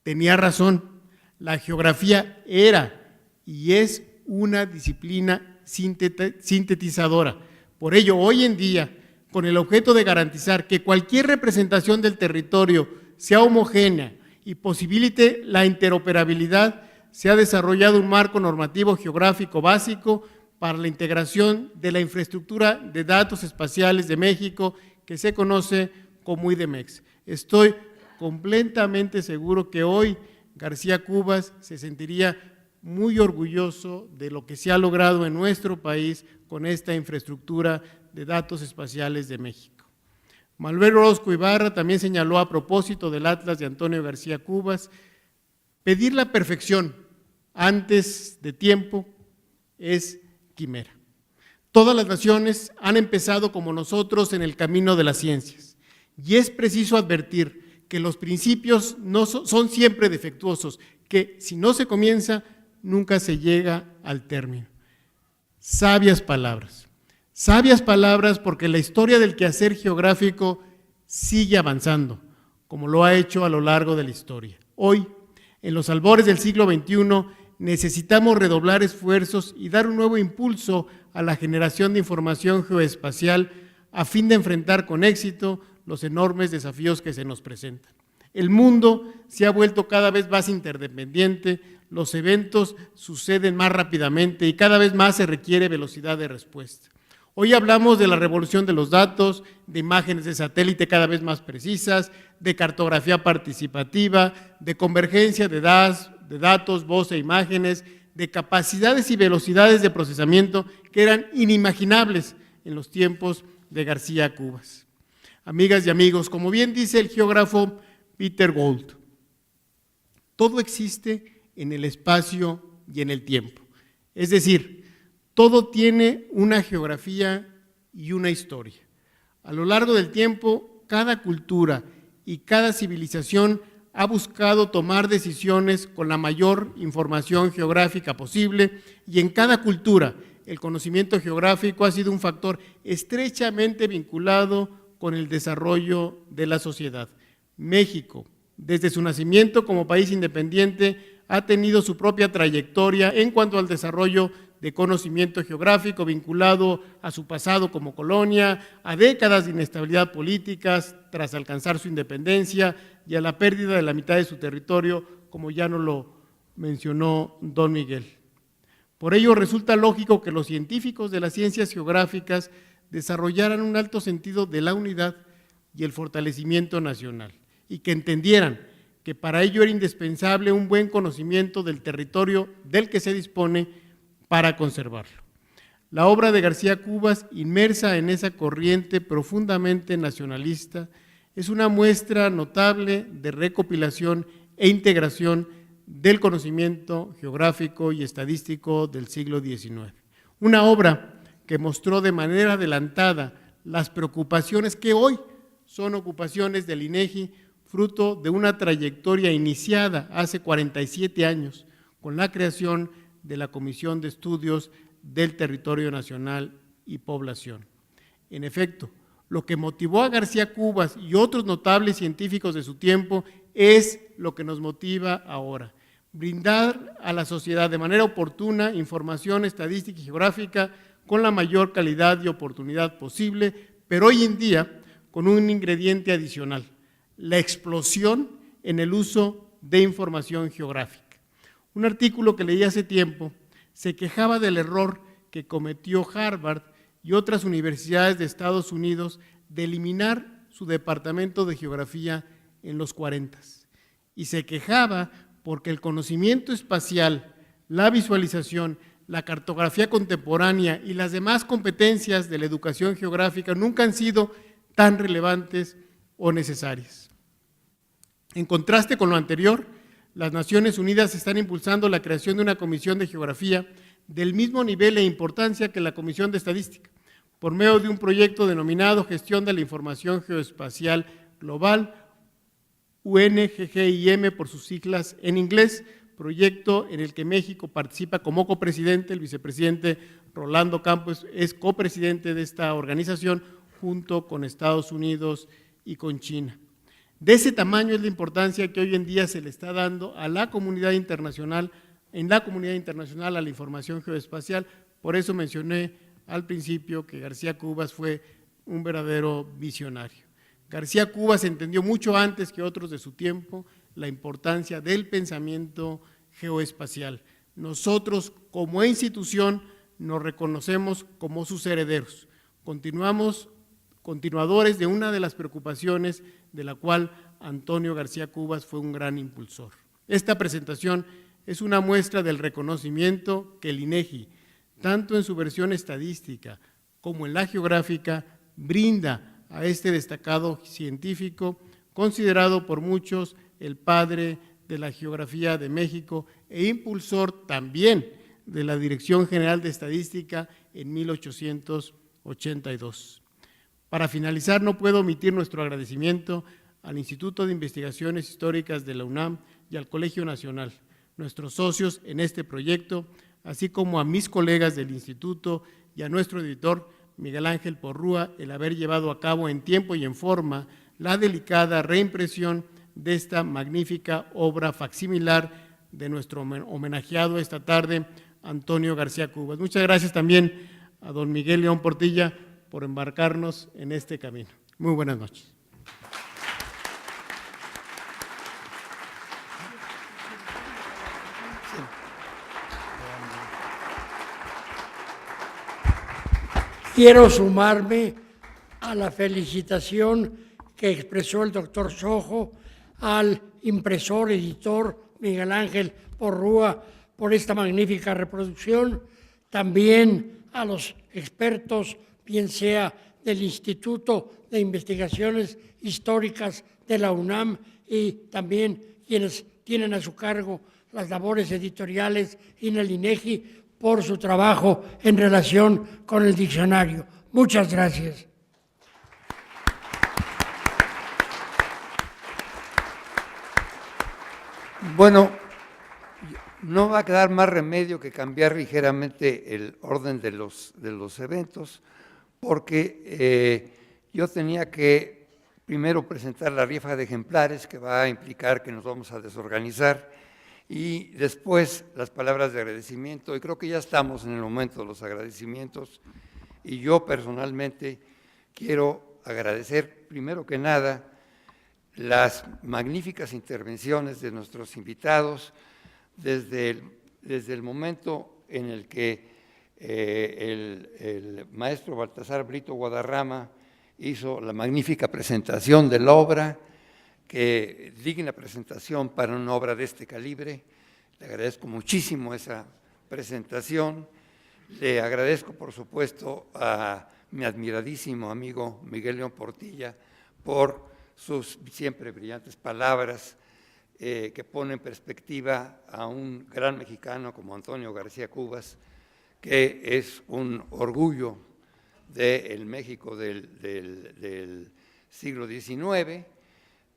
Speaker 4: Tenía razón. La geografía era y es una disciplina sintetizadora. Por ello, hoy en día, con el objeto de garantizar que cualquier representación del territorio sea homogénea y posibilite la interoperabilidad, se ha desarrollado un marco normativo geográfico básico para la integración de la infraestructura de datos espaciales de México, que se conoce como IDMEX. Estoy completamente seguro que hoy García Cubas se sentiría muy orgulloso de lo que se ha logrado en nuestro país con esta infraestructura de datos espaciales de México. Manuel Orozco Ibarra también señaló a propósito del Atlas de Antonio García Cubas, pedir la perfección antes de tiempo es quimera. Todas las naciones han empezado como nosotros en el camino de las ciencias y es preciso advertir que los principios no son siempre defectuosos, que si no se comienza, nunca se llega al término. Sabias palabras porque la historia del quehacer geográfico sigue avanzando, como lo ha hecho a lo largo de la historia. Hoy, en los albores del siglo XXI, necesitamos redoblar esfuerzos y dar un nuevo impulso a la generación de información geoespacial a fin de enfrentar con éxito los enormes desafíos que se nos presentan. El mundo se ha vuelto cada vez más interdependiente, los eventos suceden más rápidamente y cada vez más se requiere velocidad de respuesta. Hoy hablamos de la revolución de los datos, de imágenes de satélite cada vez más precisas, de cartografía participativa, de convergencia de datos, voz e imágenes, de capacidades y velocidades de procesamiento que eran inimaginables en los tiempos de García Cubas. Amigas y amigos, como bien dice el geógrafo Peter Gould, todo existe en el espacio y en el tiempo. Es decir, todo tiene una geografía y una historia. A lo largo del tiempo, cada cultura y cada civilización ha buscado tomar decisiones con la mayor información geográfica posible y en cada cultura el conocimiento geográfico ha sido un factor estrechamente vinculado con el desarrollo de la sociedad. México, desde su nacimiento como país independiente, ha tenido su propia trayectoria en cuanto al desarrollo de conocimiento geográfico vinculado a su pasado como colonia, a décadas de inestabilidad política tras alcanzar su independencia y a la pérdida de la mitad de su territorio, como ya nos lo mencionó don Miguel. Por ello resulta lógico que los científicos de las ciencias geográficas desarrollaran un alto sentido de la unidad y el fortalecimiento nacional, y que entendieran que para ello era indispensable un buen conocimiento del territorio del que se dispone para conservarlo. La obra de García Cubas, inmersa en esa corriente profundamente nacionalista, es una muestra notable de recopilación e integración del conocimiento geográfico y estadístico del siglo XIX. Una obra que mostró de manera adelantada las preocupaciones que hoy son ocupaciones del INEGI, fruto de una trayectoria iniciada hace 47 años con la creación de la Comisión de Estudios del Territorio Nacional y Población. En efecto, lo que motivó a García Cubas y otros notables científicos de su tiempo es lo que nos motiva ahora: brindar a la sociedad de manera oportuna información estadística y geográfica con la mayor calidad y oportunidad posible, pero hoy en día con un ingrediente adicional: la explosión en el uso de información geográfica. Un artículo que leí hace tiempo se quejaba del error que cometió Harvard y otras universidades de Estados Unidos de eliminar su departamento de geografía en los 40, y se quejaba porque el conocimiento espacial, la visualización, la cartografía contemporánea y las demás competencias de la educación geográfica nunca han sido tan relevantes o necesarias. En contraste con lo anterior, las Naciones Unidas están impulsando la creación de una comisión de geografía del mismo nivel e importancia que la Comisión de Estadística, por medio de un proyecto denominado Gestión de la Información Geoespacial Global, UNGGIM por sus siglas en inglés, proyecto en el que México participa como copresidente. El vicepresidente Rolando Campos es copresidente de esta organización junto con Estados Unidos y con China. De ese tamaño es la importancia que hoy en día se le está dando a la comunidad internacional, a la información geoespacial. Por eso mencioné al principio que García Cubas fue un verdadero visionario. García Cubas entendió mucho antes que otros de su tiempo la importancia del pensamiento geoespacial. Nosotros, como institución, nos reconocemos como sus herederos. Continuadores de una de las preocupaciones de la cual Antonio García Cubas fue un gran impulsor. Esta presentación es una muestra del reconocimiento que el INEGI, tanto en su versión estadística como en la geográfica, brinda a este destacado científico, considerado por muchos el padre de la geografía de México e impulsor también de la Dirección General de Estadística en 1882. Para finalizar, no puedo omitir nuestro agradecimiento al Instituto de Investigaciones Históricas de la UNAM y al Colegio Nacional, nuestros socios en este proyecto, así como a mis colegas del instituto y a nuestro editor Miguel Ángel Porrúa, el haber llevado a cabo en tiempo y en forma la delicada reimpresión de esta magnífica obra facsimilar de nuestro homenajeado esta tarde, Antonio García Cubas. Muchas gracias también a don Miguel León Portilla por embarcarnos en este camino. Muy buenas noches.
Speaker 3: quiero sumarme a la felicitación que expresó el doctor Sojo al impresor, editor Miguel Ángel Porrúa por esta magnífica reproducción, también a los expertos, bien sea del Instituto de Investigaciones Históricas de la UNAM y también quienes tienen a su cargo las labores editoriales en el INEGI por su trabajo en relación con el diccionario. Muchas gracias.
Speaker 1: Bueno, no va a quedar más remedio que cambiar ligeramente el orden de los eventos, porque yo tenía que primero presentar la rifa de ejemplares, que va a implicar que nos vamos a desorganizar, y después las palabras de agradecimiento, y creo que ya estamos en el momento de los agradecimientos, y yo personalmente quiero agradecer primero que nada las magníficas intervenciones de nuestros invitados desde el momento en el que el maestro Baltasar Brito Guadarrama hizo la magnífica presentación de la obra, que digna presentación para una obra de este calibre. Le agradezco muchísimo esa presentación. Le agradezco, por supuesto, a mi admiradísimo amigo Miguel León Portilla por sus siempre brillantes palabras que ponen en perspectiva a un gran mexicano como Antonio García Cubas, que es un orgullo del México del siglo XIX.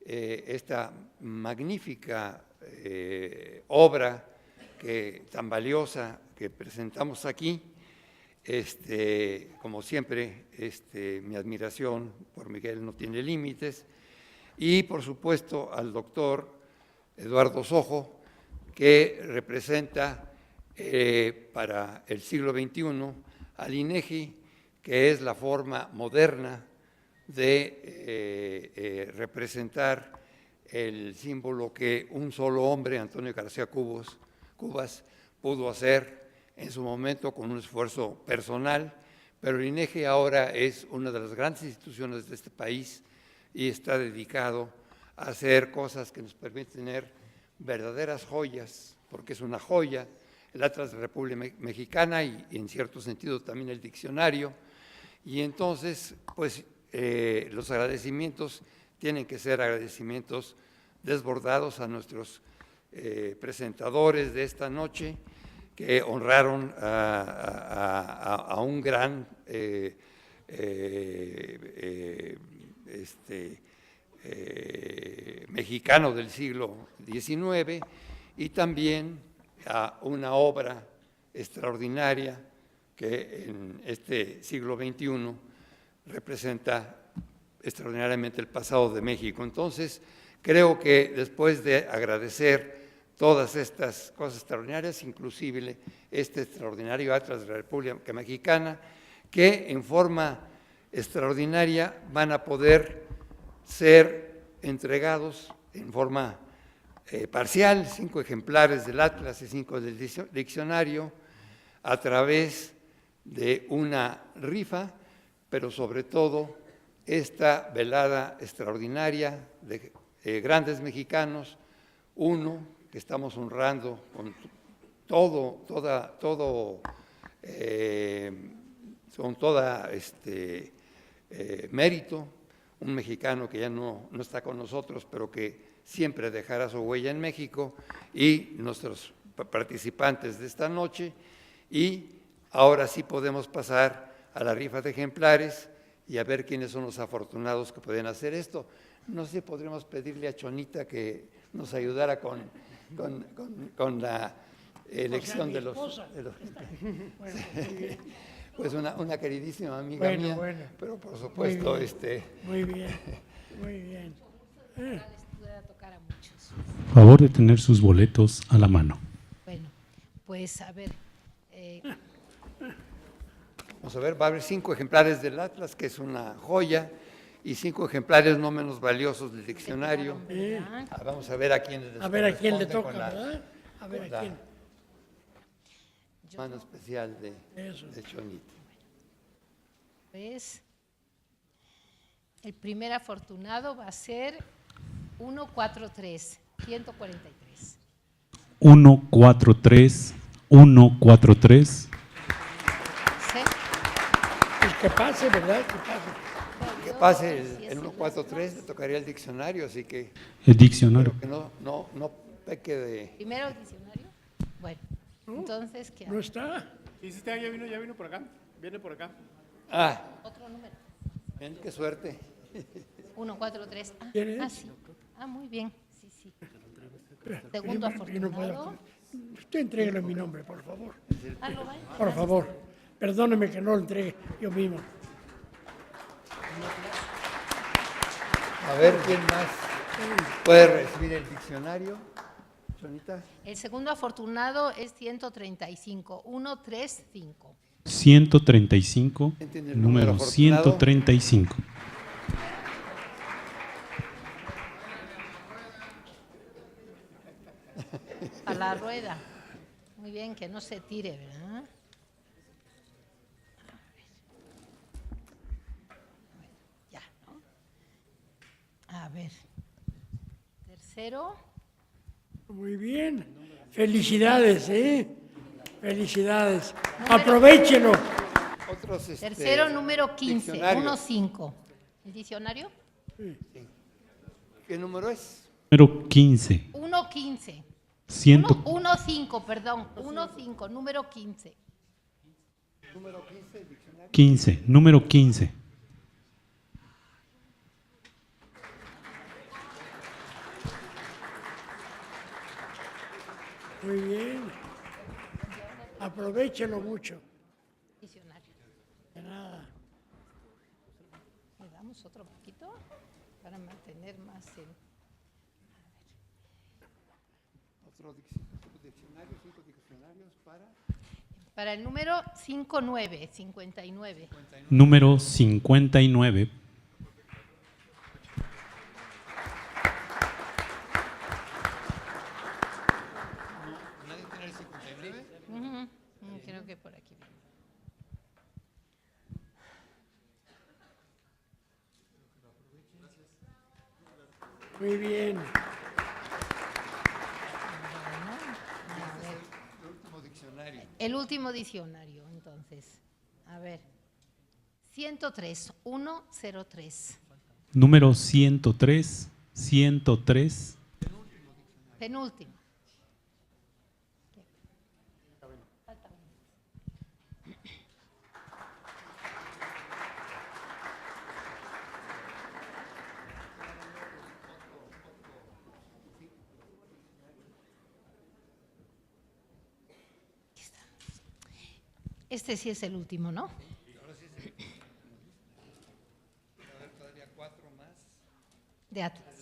Speaker 1: Esta magnífica obra tan valiosa que presentamos aquí, como siempre, mi admiración por Miguel no tiene límites, y por supuesto al doctor Eduardo Sojo, que representa para el siglo XXI al INEGI, que es la forma moderna de representar el símbolo que un solo hombre, Antonio García Cubas, pudo hacer en su momento con un esfuerzo personal, pero el INEGI ahora es una de las grandes instituciones de este país y está dedicado a hacer cosas que nos permiten tener verdaderas joyas, porque es una joya, el Atlas de la República Mexicana y en cierto sentido también el diccionario. Y entonces, pues los agradecimientos tienen que ser agradecimientos desbordados a nuestros presentadores de esta noche, que honraron a un gran mexicano del siglo XIX, y también a una obra extraordinaria que en este siglo XXI representa extraordinariamente el pasado de México. Entonces, creo que después de agradecer todas estas cosas extraordinarias, inclusive este extraordinario Atlas de la República Mexicana, que en forma extraordinaria van a poder ser entregados en forma parcial, 5 ejemplares del Atlas y 5 del diccionario, a través de una rifa, pero sobre todo esta velada extraordinaria de grandes mexicanos, uno que estamos honrando con mérito, un mexicano que ya no está con nosotros, pero que siempre dejará su huella en México, y nuestros participantes de esta noche. Y ahora sí podemos pasar a la rifa de ejemplares y a ver quiénes son los afortunados que pueden hacer esto. No sé si podríamos pedirle a Chonita que nos ayudara con la elección de los...
Speaker 3: Bueno, muy bien.
Speaker 1: Pues una queridísima amiga mía, pero por supuesto...
Speaker 3: Muy bien, muy bien.
Speaker 5: Favor de tener sus boletos a la mano.
Speaker 6: Bueno, pues a ver...
Speaker 1: Vamos a ver, va a haber 5 ejemplares del Atlas, que es una joya, y 5 ejemplares no menos valiosos del diccionario. Vamos a ver a quién les
Speaker 3: A ver a quién le
Speaker 1: corresponde
Speaker 3: toca, ¿verdad? A ver a quién.
Speaker 1: Mano especial de Chonita.
Speaker 6: Pues el primer afortunado va a ser 143, 143.
Speaker 5: 143, 143.
Speaker 6: ¿Sí?
Speaker 3: Pues que pase, ¿verdad? Que pase.
Speaker 1: Que pase el 143, le tocaría el diccionario, así que
Speaker 5: El diccionario.
Speaker 1: espero que no peque de...
Speaker 6: ¿Primero el diccionario? Bueno, entonces, ¿qué
Speaker 3: ¿No
Speaker 6: hago?
Speaker 3: está?
Speaker 4: Sí, sí, ya vino por acá. Viene por acá.
Speaker 1: Ah,
Speaker 6: Otro número.
Speaker 1: ven, qué suerte.
Speaker 6: 143.
Speaker 3: ¿Quién es?
Speaker 6: Sí. Muy bien. Sí, sí.
Speaker 3: Espera,
Speaker 6: Segundo
Speaker 3: yo no puedo.
Speaker 6: afortunado.
Speaker 3: Usted entréguele mi nombre, por favor.
Speaker 6: Lo va a
Speaker 3: Por favor. Perdóneme que no lo entregue yo mismo.
Speaker 1: A ver, ¿quién más puede recibir el diccionario? Chonita.
Speaker 6: El segundo afortunado es 135, 135.
Speaker 5: 135,
Speaker 1: ¿Quién tiene el número
Speaker 5: número
Speaker 1: afortunado?
Speaker 5: 135.
Speaker 6: A la rueda. Muy bien, que no se tire, ¿verdad? Ya, ¿no? A ver. Tercero.
Speaker 3: Muy bien. Felicidades, ¿eh? Felicidades. Aprovechelo.
Speaker 1: Otros,
Speaker 6: Tercero, número 15,
Speaker 1: diccionarios.
Speaker 6: 15. ¿El diccionario?
Speaker 1: ¿Qué número es?
Speaker 5: Número 15.
Speaker 6: 115.
Speaker 5: 100,
Speaker 6: 15, perdón. 15, número 15.
Speaker 1: Número 15, el diccionario.
Speaker 5: 15, número 15.
Speaker 3: Muy bien. Aprovechelo mucho.
Speaker 6: Diccionario.
Speaker 3: De nada.
Speaker 6: Le damos otro poquito para mantener más el...
Speaker 1: Otro diccionario, 5 diccionarios para...
Speaker 6: Para el número 59, 59.
Speaker 5: Número 59.
Speaker 6: Creo que por aquí.
Speaker 3: Muy bien.
Speaker 1: El último diccionario.
Speaker 6: El último diccionario, entonces. A ver. 103, 103.
Speaker 5: Número 103, 103.
Speaker 6: Penúltimo. Este sí es el último, ¿no?
Speaker 1: Todavía 4 más.
Speaker 6: De Atlas.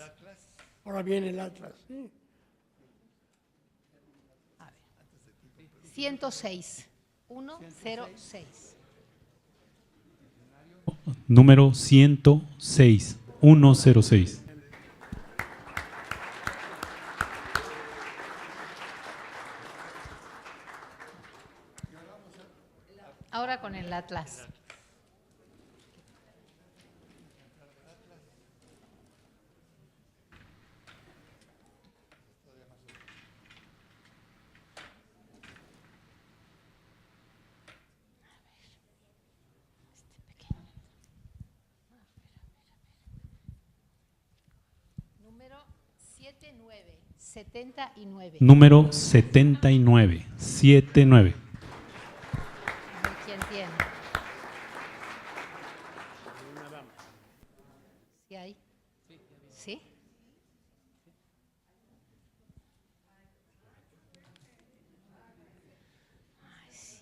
Speaker 3: Ahora viene el Atlas. ¿Sí?
Speaker 6: A ver. 106, 106.
Speaker 5: Número 106, 106.
Speaker 6: Ahora con el Atlas. Número 79, 79.
Speaker 5: Número 79, 79.
Speaker 6: A ver quién tiene. ¿Sí hay? ¿Sí? Ay, sí.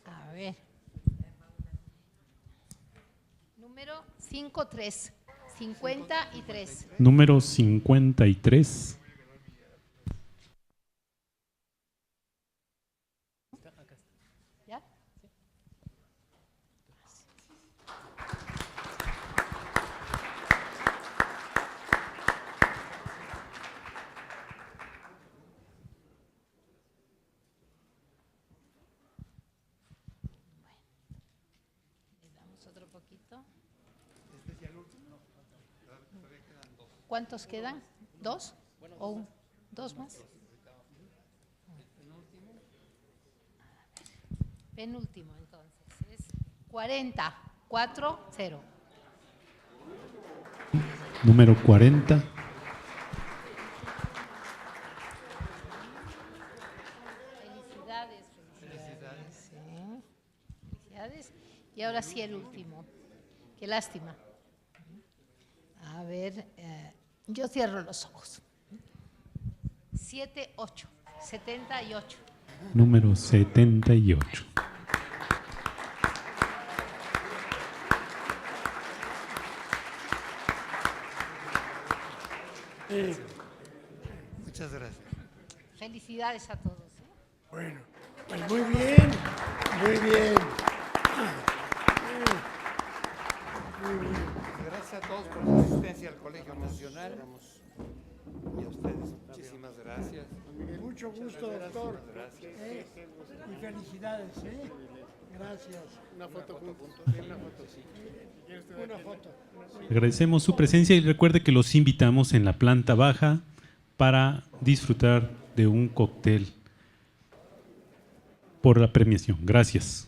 Speaker 6: A ver. Número 53, 53.
Speaker 5: Número 53.
Speaker 6: ¿Ya? poquito. ¿Cuántos quedan? ¿2? ¿O un? ¿Dos más? Penúltimo, entonces. Es 40, 4, 0.
Speaker 5: Número 40.
Speaker 6: Felicidades, felicidades. Sí. Felicidades. Y ahora sí el último. Qué lástima. A ver, yo cierro los ojos. 7, 8, 78.
Speaker 5: Número 78.
Speaker 1: Muchas gracias.
Speaker 6: Felicidades a todos.
Speaker 3: Bueno, pues muy bien, muy bien.
Speaker 1: Gracias a todos por su asistencia al Colegio Nacional y a ustedes. Muchísimas gracias.
Speaker 3: Mucho gusto, doctor.
Speaker 1: Gracias.
Speaker 3: Y felicidades, ¿eh? Gracias.
Speaker 4: Una foto juntos.
Speaker 3: Una foto.
Speaker 5: Agradecemos su presencia y recuerde que los invitamos en la planta baja para disfrutar de un cóctel por la premiación. Gracias.